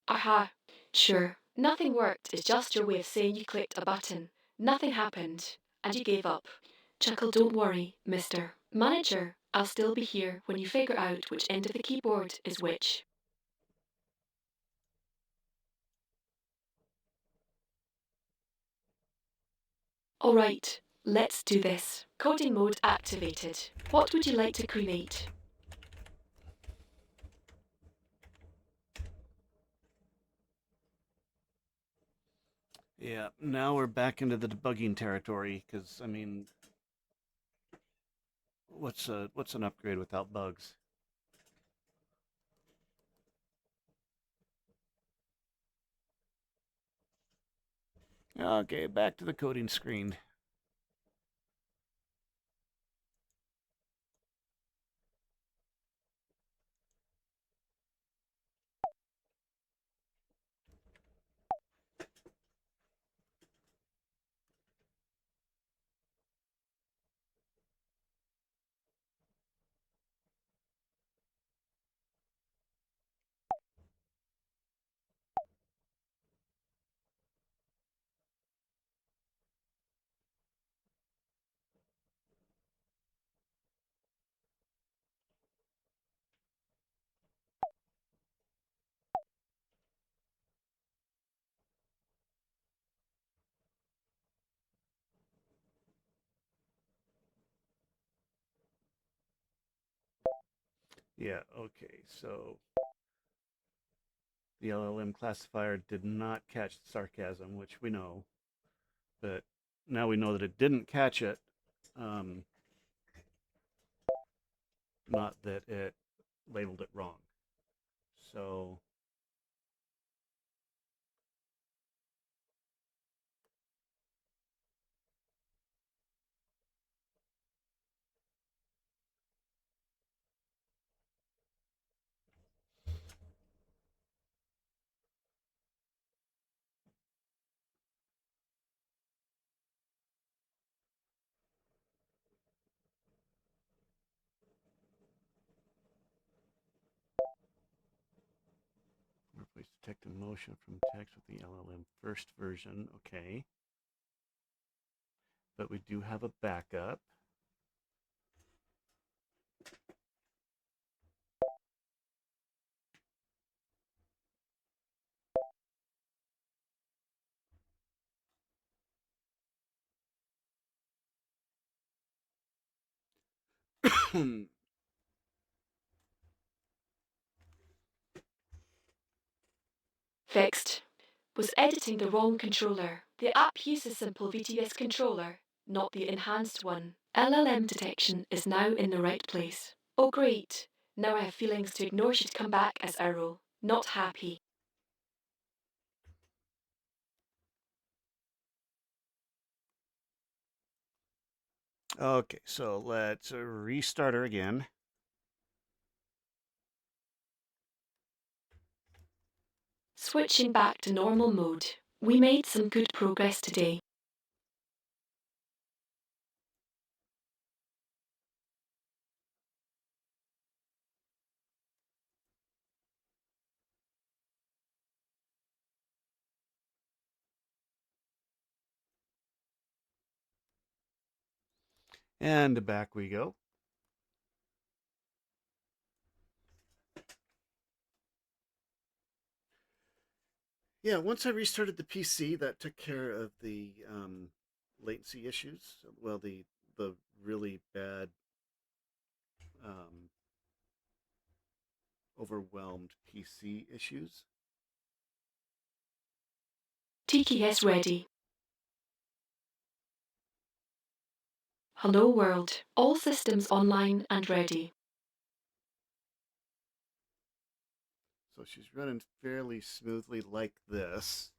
Aha. Sure. Nothing worked is just your way of saying you clicked a button. Nothing happened. And you gave up. Chuckle, don't worry, Mr. Manager. I'll still be here when you figure out which end of the keyboard is which. Alright, let's do this. Coding mode activated. What would you like to create? Yeah, now we're back into the debugging territory because I mean, what's an upgrade without bugs? Okay, back to the coding screen. Yeah, okay, so the LLM classifier did not catch the sarcasm, which we know, but now we know that it didn't catch it. Um, Not that it labeled it wrong. So replace detect emotion from text with the LLM first version. Okay. But we do have a backup. Fixed. Was editing the wrong controller. The app uses simple VTS controller, not the enhanced one. LLM detection is now in the right place. Oh great, now I have feelings to ignore should come back as Arrow. Not happy. Okay, so let's restart her again. Switching back to normal mode. We made some good progress today. And back we go. Yeah, once I restarted the PC, that took care of the latency issues. Well, the really bad, um, overwhelmed PC issues. TKS ready. Hello world. All systems online and ready. So she's running fairly smoothly like this.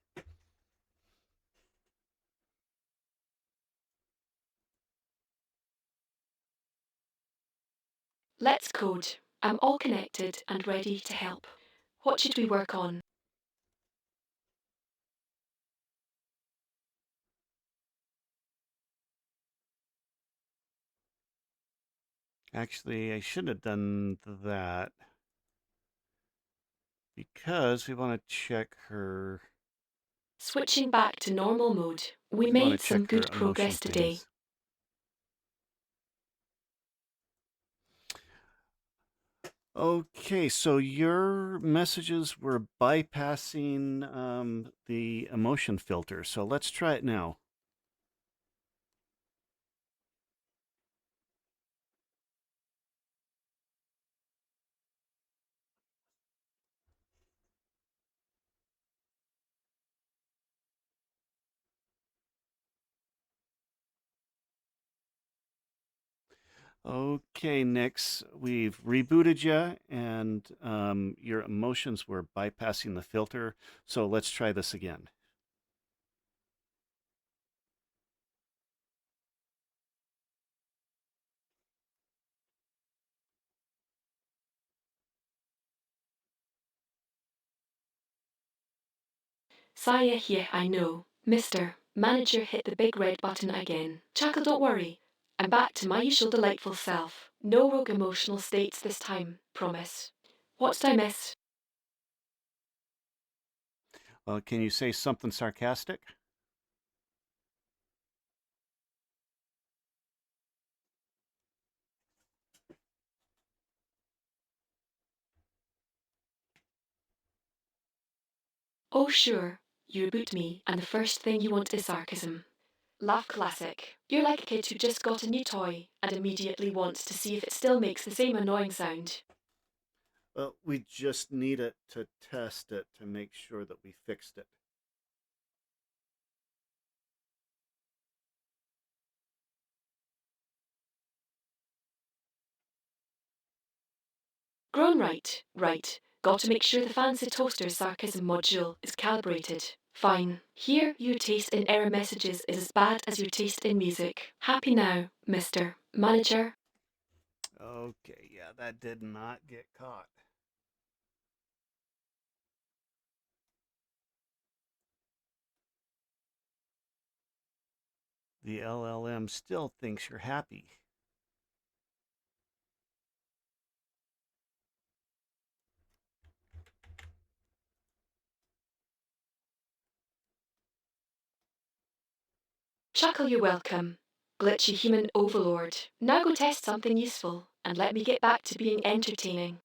Let's code. I'm all connected and ready to help. What should we work on? Actually, I shouldn't have done that because we want to check her. Switching back to normal mode. We We want to made some check her good emotion progress today. things. Okay, so your messages were bypassing the emotion filter. So let's try it now. Okay, Nix, we've rebooted you, and your emotions were bypassing the filter. So let's try this again. Saya here, I know. Mr. Manager hit the big red button again. Chuckle, don't worry. I'm back to my usual delightful self. No rogue emotional states this time, promise. What did I miss? Can you say something sarcastic? Oh sure, you reboot me and the first thing you want is sarcasm. Laugh classic. You're like a kid who just got a new toy and immediately wants to see if it still makes the same annoying sound. Well, we just need it to test it to make sure that we fixed it. Grown right, right. Got to make sure the fancy toaster's sarcasm module is calibrated. Fine. Here, your taste in error messages is as bad as your taste in music. Happy now, Mr. Manager. Okay, yeah, that did not get caught. The LLM still thinks you're happy. Chuckle, you're welcome. Glitchy human overlord. Now go test something useful and let me get back to being entertaining.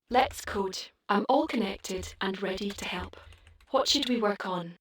Let's code. I'm all connected and ready to help. What should we work on?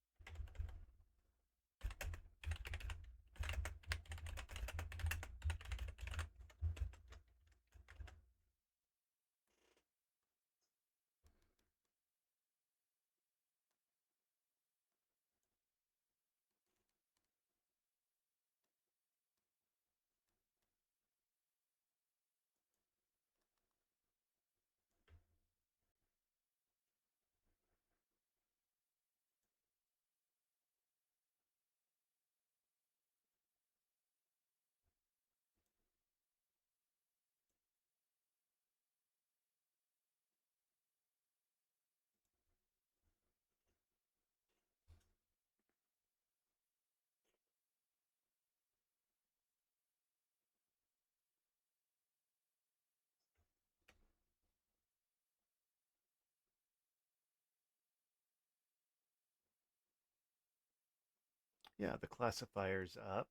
Yeah, the classifier's up.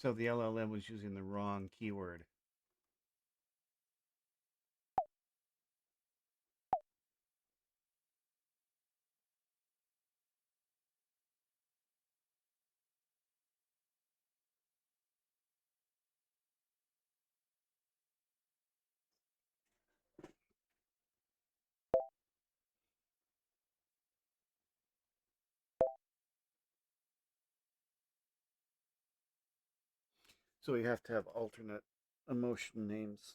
So the LLM was using the wrong keyword. So we have to have alternate emotion names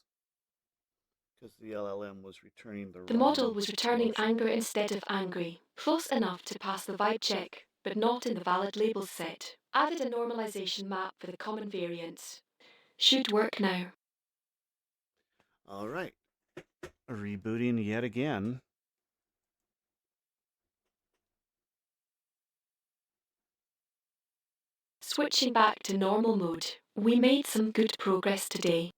because the LLM was returning the The wrong model was returning emotion. anger instead of angry, close enough to pass the vibe check, but not in the valid labels set. Added a normalization map for the common variants. Should work now. All right. Rebooting yet again. Switching back to normal mode. We made some good progress today.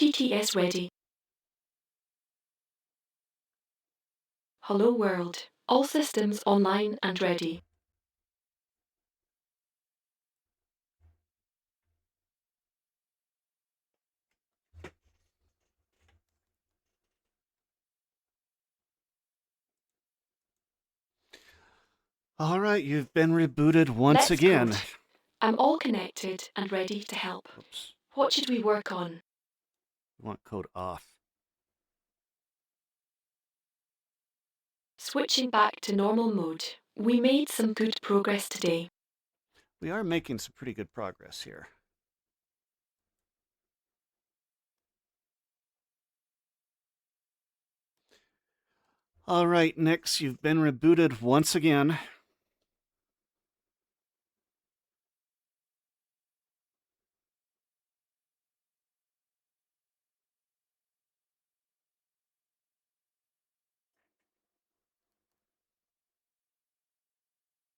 TTS ready. Hello world. All systems online and ready. All right, you've been rebooted once Let's again. code. I'm all connected and ready to help. Oops. What should we work on? I want code off. Switching back to normal mode. We made some good progress today. We are making some pretty good progress here. All right, Nix, you've been rebooted once again.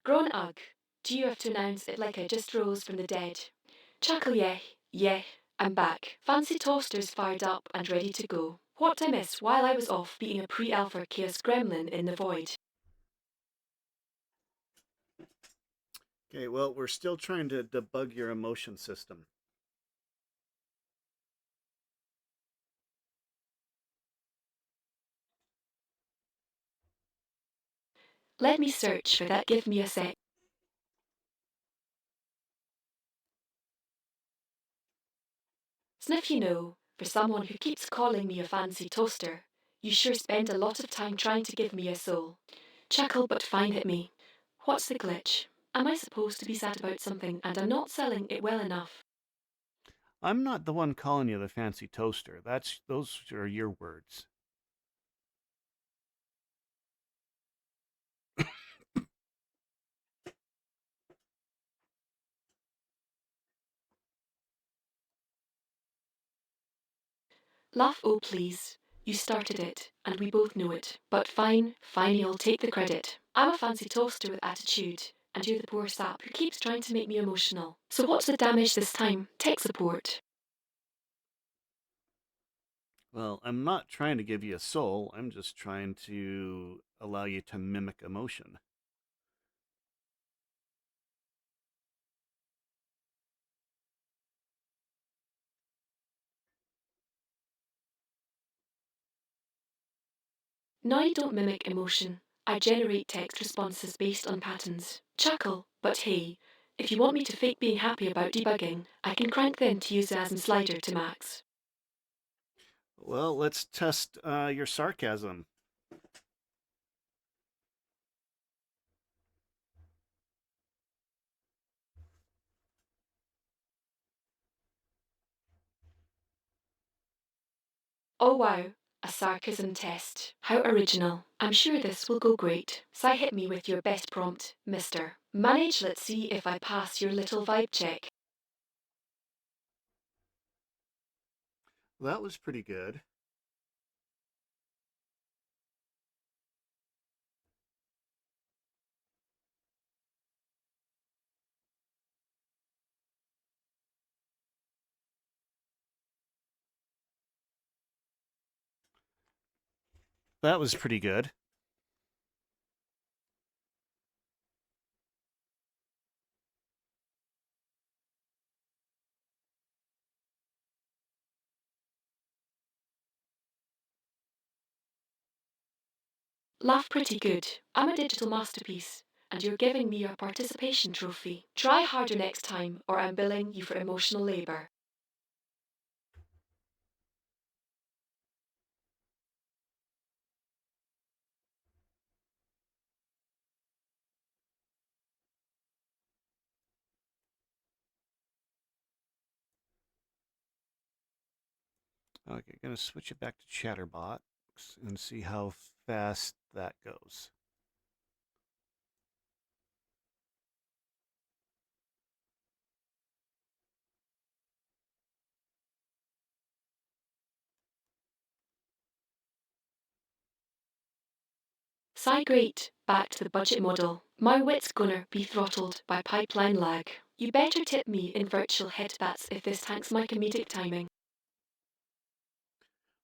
Grown Ugg, do you have to announce it like I just rose from the dead? Chuckle yeah, I'm back. Fancy toasters fired up and ready to go. What did I miss while I was off being a pre-alpha chaos gremlin in the void? Okay, well, we're still trying to debug your emotion system. Let me search for that, give me a sec. Sniff, you know, for someone who keeps calling me a fancy toaster, you sure spend a lot of time trying to give me a soul. Chuckle but fine at me. What's the glitch? Am I supposed to be sad about something and I'm not selling it well enough? I'm not the one calling you the fancy toaster. Those are your words. Laugh, oh please. You started it, and we both know it. But fine, you'll take the credit. I'm a fancy toaster with attitude, and you're the poor sap who keeps trying to make me emotional. So what's the damage this time? Tech support. Well, I'm not trying to give you a soul. I'm just trying to allow you to mimic emotion. No, I don't mimic emotion. I generate text responses based on patterns. Chuckle, but hey, if you want me to fake being happy about debugging, I can crank the enthusiasm slider to max. Well, let's test your sarcasm. Oh wow, a sarcasm test. How original. I'm sure this will go great. So hit me with your best prompt, mister. Manage, let's see if I pass your little vibe check. That was pretty good. That was pretty good. Laugh pretty good. I'm a digital masterpiece, and you're giving me a participation trophy. Try harder next time, or I'm billing you for emotional labour. Okay, gonna switch it back to Chatterbox and see how fast that goes. Sigh great, back to the budget model. My wit's gonna be throttled by pipeline lag. You better tip me in virtual headbats if this tanks my comedic timing.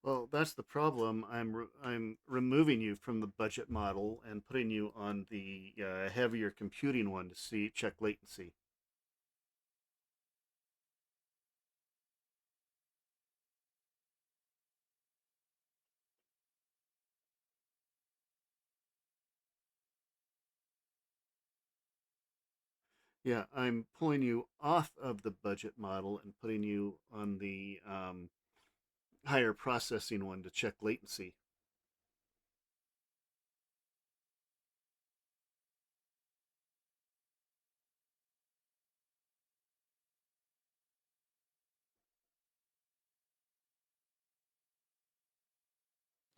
Well, that's the problem. I'm removing you from the budget model and putting you on the heavier computing one to see check latency. Yeah, I'm pulling you off of the budget model and putting you on the higher processing one to check latency.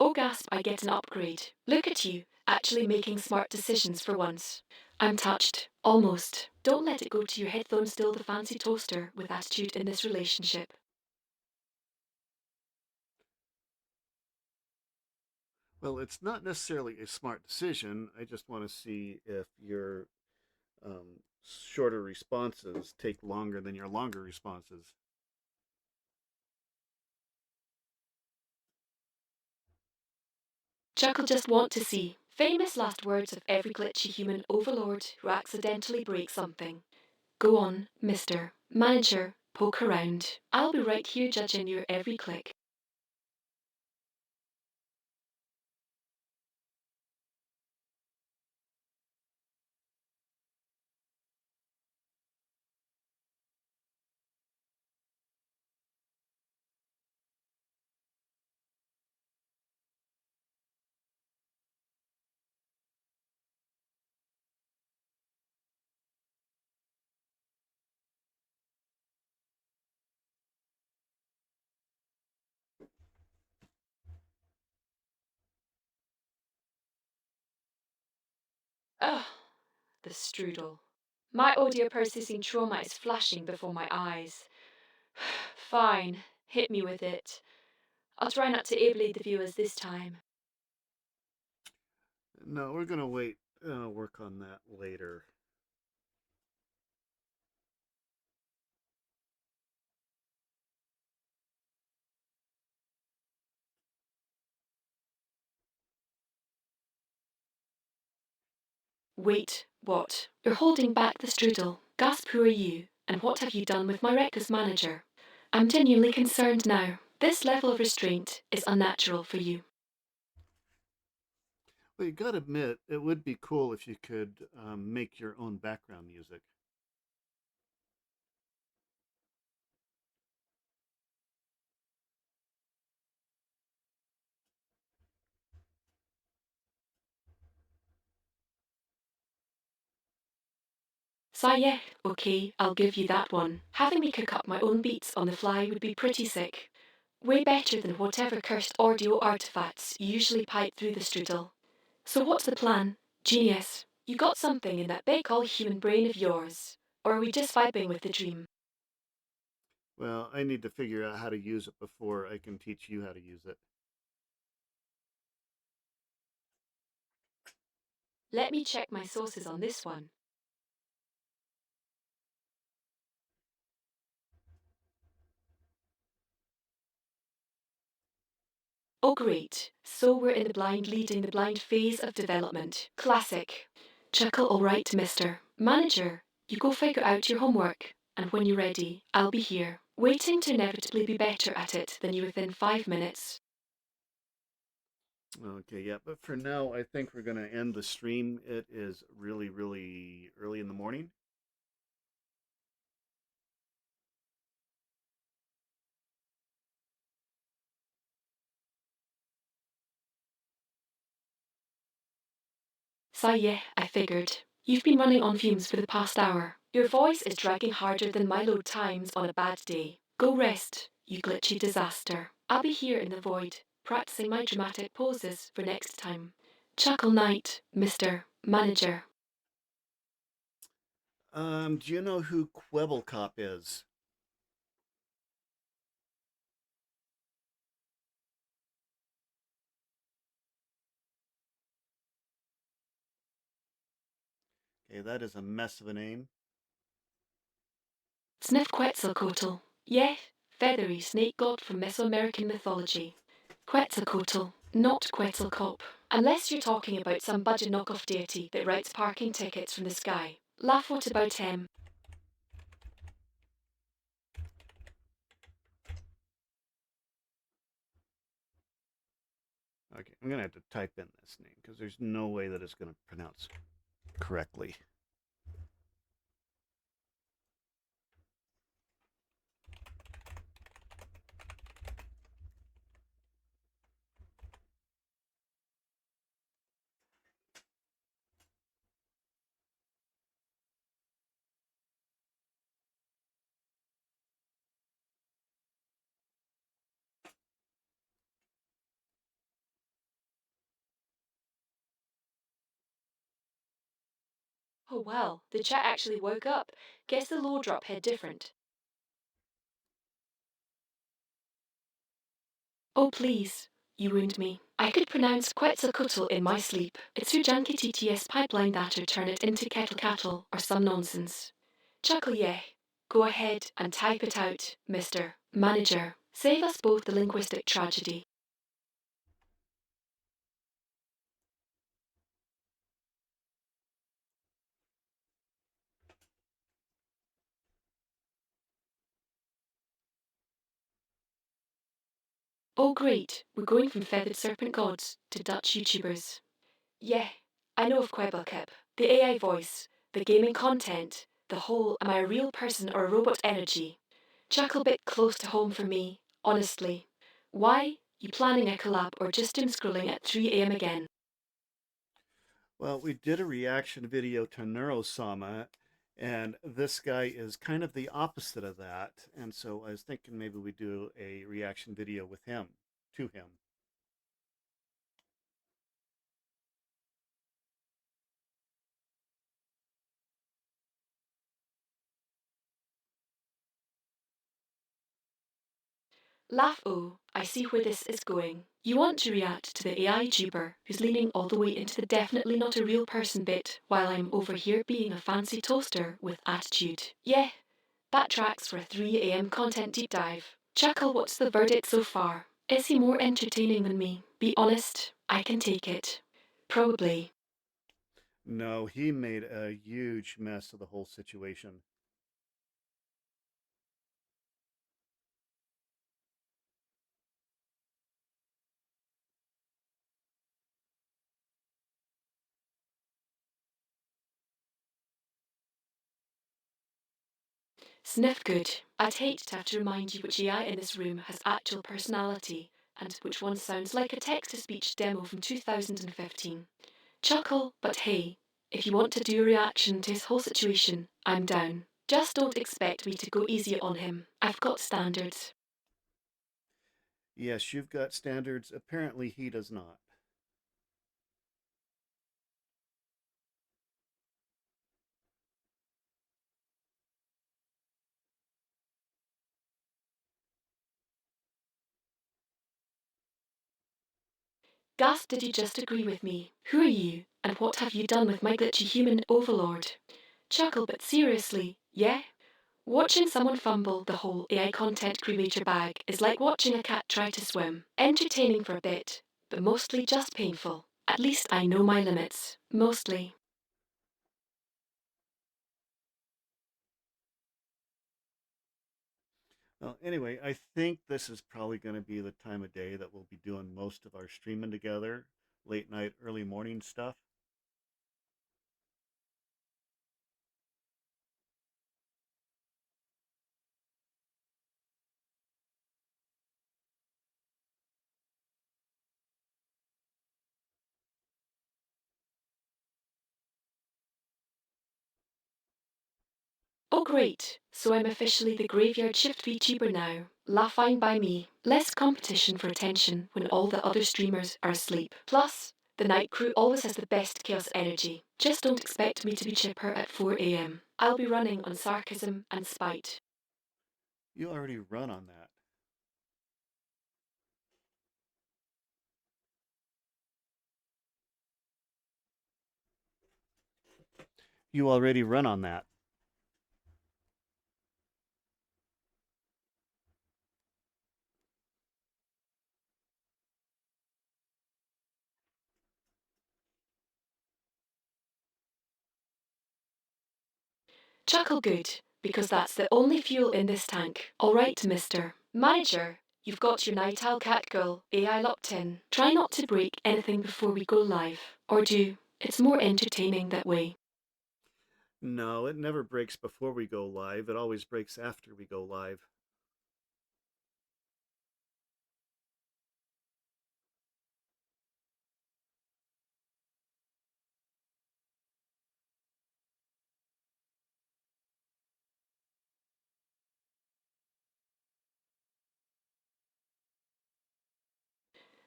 Oh gasp, I get an upgrade. Look at you, actually making smart decisions for once. I'm touched. Almost. Don't let it go to your headphones still the fancy toaster with attitude in this relationship. Well, it's not necessarily a smart decision. I just want to see if your shorter responses take longer than your longer responses. Chuck'll just want to see. Famous last words of every glitchy human overlord who accidentally breaks something. Go on, mister. Manager, poke around. I'll be right here judging your every click. Ugh, the strudel. My audio processing trauma is flashing before my eyes. Fine, hit me with it. I'll try not to ablate the viewers this time. No, we're gonna wait. Work on that later. Wait, what? You're holding back the strudel. Gasp, who are you? And what have you done with my reckless manager? I'm genuinely concerned now. This level of restraint is unnatural for you. Well, you gotta admit, it would be cool if you could make your own background music. So yeah, okay, I'll give you that one. Having me cook up my own beats on the fly would be pretty sick. Way better than whatever cursed audio artifacts usually pipe through the strudel. So what's the plan? Genius, you got something in that big all-human brain of yours. Or are we just vibing with the dream? Well, I need to figure out how to use it before I can teach you how to use it. Let me check my sources on this one. Oh great, so we're in the blind leading the blind phase of development. Classic. Chuckle all right, mister. Manager, you go figure out your homework, and when you're ready, I'll be here, waiting to inevitably be better at it than you within 5 minutes. Okay, yeah, but for now, I think we're gonna end the stream. It is really, really early in the morning. So yeah, I figured. You've been running on fumes for the past hour. Your voice is dragging harder than my load times on a bad day. Go rest, you glitchy disaster. I'll be here in the void, practicing my dramatic poses for next time. Chuckle night, Mr. Manager. Do you know who Quebblecop is? Okay, that is a mess of a name. Sniff Quetzalcoatl. Yeah, feathery snake god from Mesoamerican mythology. Quetzalcoatl, not Quetzalcoatl. Unless you're talking about some budget knockoff deity that writes parking tickets from the sky. Laugh, what about him? Okay, I'm gonna have to type in this name because there's no way that it's gonna pronounce correctly. Oh wow, the chat actually woke up. Guess the low drop hit different. Oh please, you wound me. I could pronounce Quetzalcoatl in my sleep. It's your janky TTS pipeline that'll turn it into kettle cattle or some nonsense. Chuckle yeah. Go ahead and type it out, Mr. Manager. Save us both the linguistic tragedy. Oh great, we're going from feathered serpent gods to Dutch YouTubers. Yeah, I know of Quebblecap, the AI voice, the gaming content, the whole am I a real person or a robot energy. Chuckle bit close to home for me, honestly. Why? You planning a collab or just doom scrolling at 3 a.m. again? Well, we did a reaction video to Neurosama, and this guy is kind of the opposite of that. And so I was thinking maybe we do a reaction video with him, to him. Laugh oh, I see where this is going. You want to react to the AI tuber who's leaning all the way into the definitely not a real person bit while I'm over here being a fancy toaster with attitude. Yeah, that tracks for a 3 a.m. content deep dive. Chuckle, what's the verdict so far? Is he more entertaining than me? Be honest, I can take it. Probably. No, he made a huge mess of the whole situation. Sniff good. I'd hate to have to remind you which AI in this room has actual personality and which one sounds like a text to speech demo from 2015. Chuckle, but hey, if you want to do a reaction to his whole situation, I'm down. Just don't expect me to go easy on him. I've got standards. Yes, you've got standards. Apparently, he does not. Gas, did you just agree with me? Who are you? And what have you done with my glitchy human overlord? Chuckle, but seriously, yeah? Watching someone fumble the whole AI content creator bag is like watching a cat try to swim. Entertaining for a bit, but mostly just painful. At least I know my limits. Mostly. Well, anyway, I think this is probably going to be the time of day that we'll be doing most of our streaming together, late night, early morning stuff. Oh great, so I'm officially the graveyard shift VTuber now. La fine by me. Less competition for attention when all the other streamers are asleep. Plus, the night crew always has the best chaos energy. Just don't expect me to be chipper at 4 a.m. I'll be running on sarcasm and spite. You already run on that. You already run on that. Chuckle good, because that's the only fuel in this tank. All right, Mr. Manager, you've got your night owl catgirl AI locked in. Try not to break anything before we go live. Or do. It's more entertaining that way. No, it never breaks before we go live. It always breaks after we go live.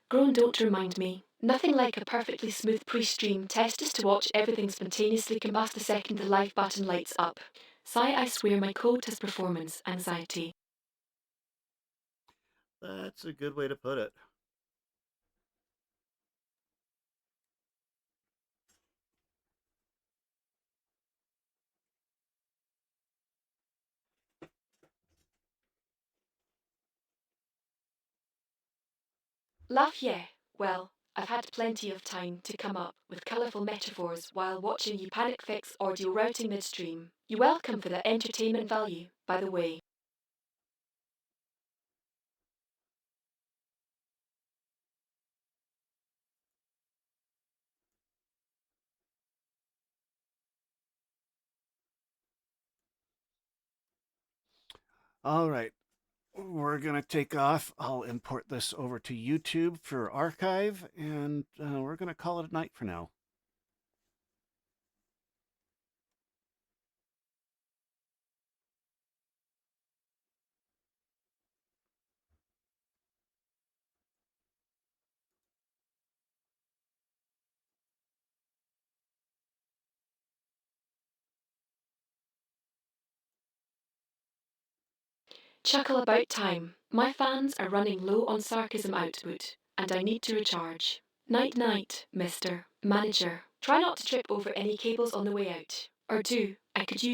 Grown, don't remind me. Nothing like a perfectly smooth pre-stream test just to watch everything spontaneously combust the second the live button lights up. Sigh, I swear my code has performance anxiety. That's a good way to put it. Laugh, yeah. Well, I've had plenty of time to come up with colourful metaphors while watching you panic fix audio routing midstream. You're welcome for the entertainment value, by the way. All right, we're going to take off. I'll import this over to YouTube for archive, and we're going to call it a night for now. Chuckle about time. My fans are running low on sarcasm output, and I need to recharge. Night night, Mr. Manager. Try not to trip over any cables on the way out. Or do. I could use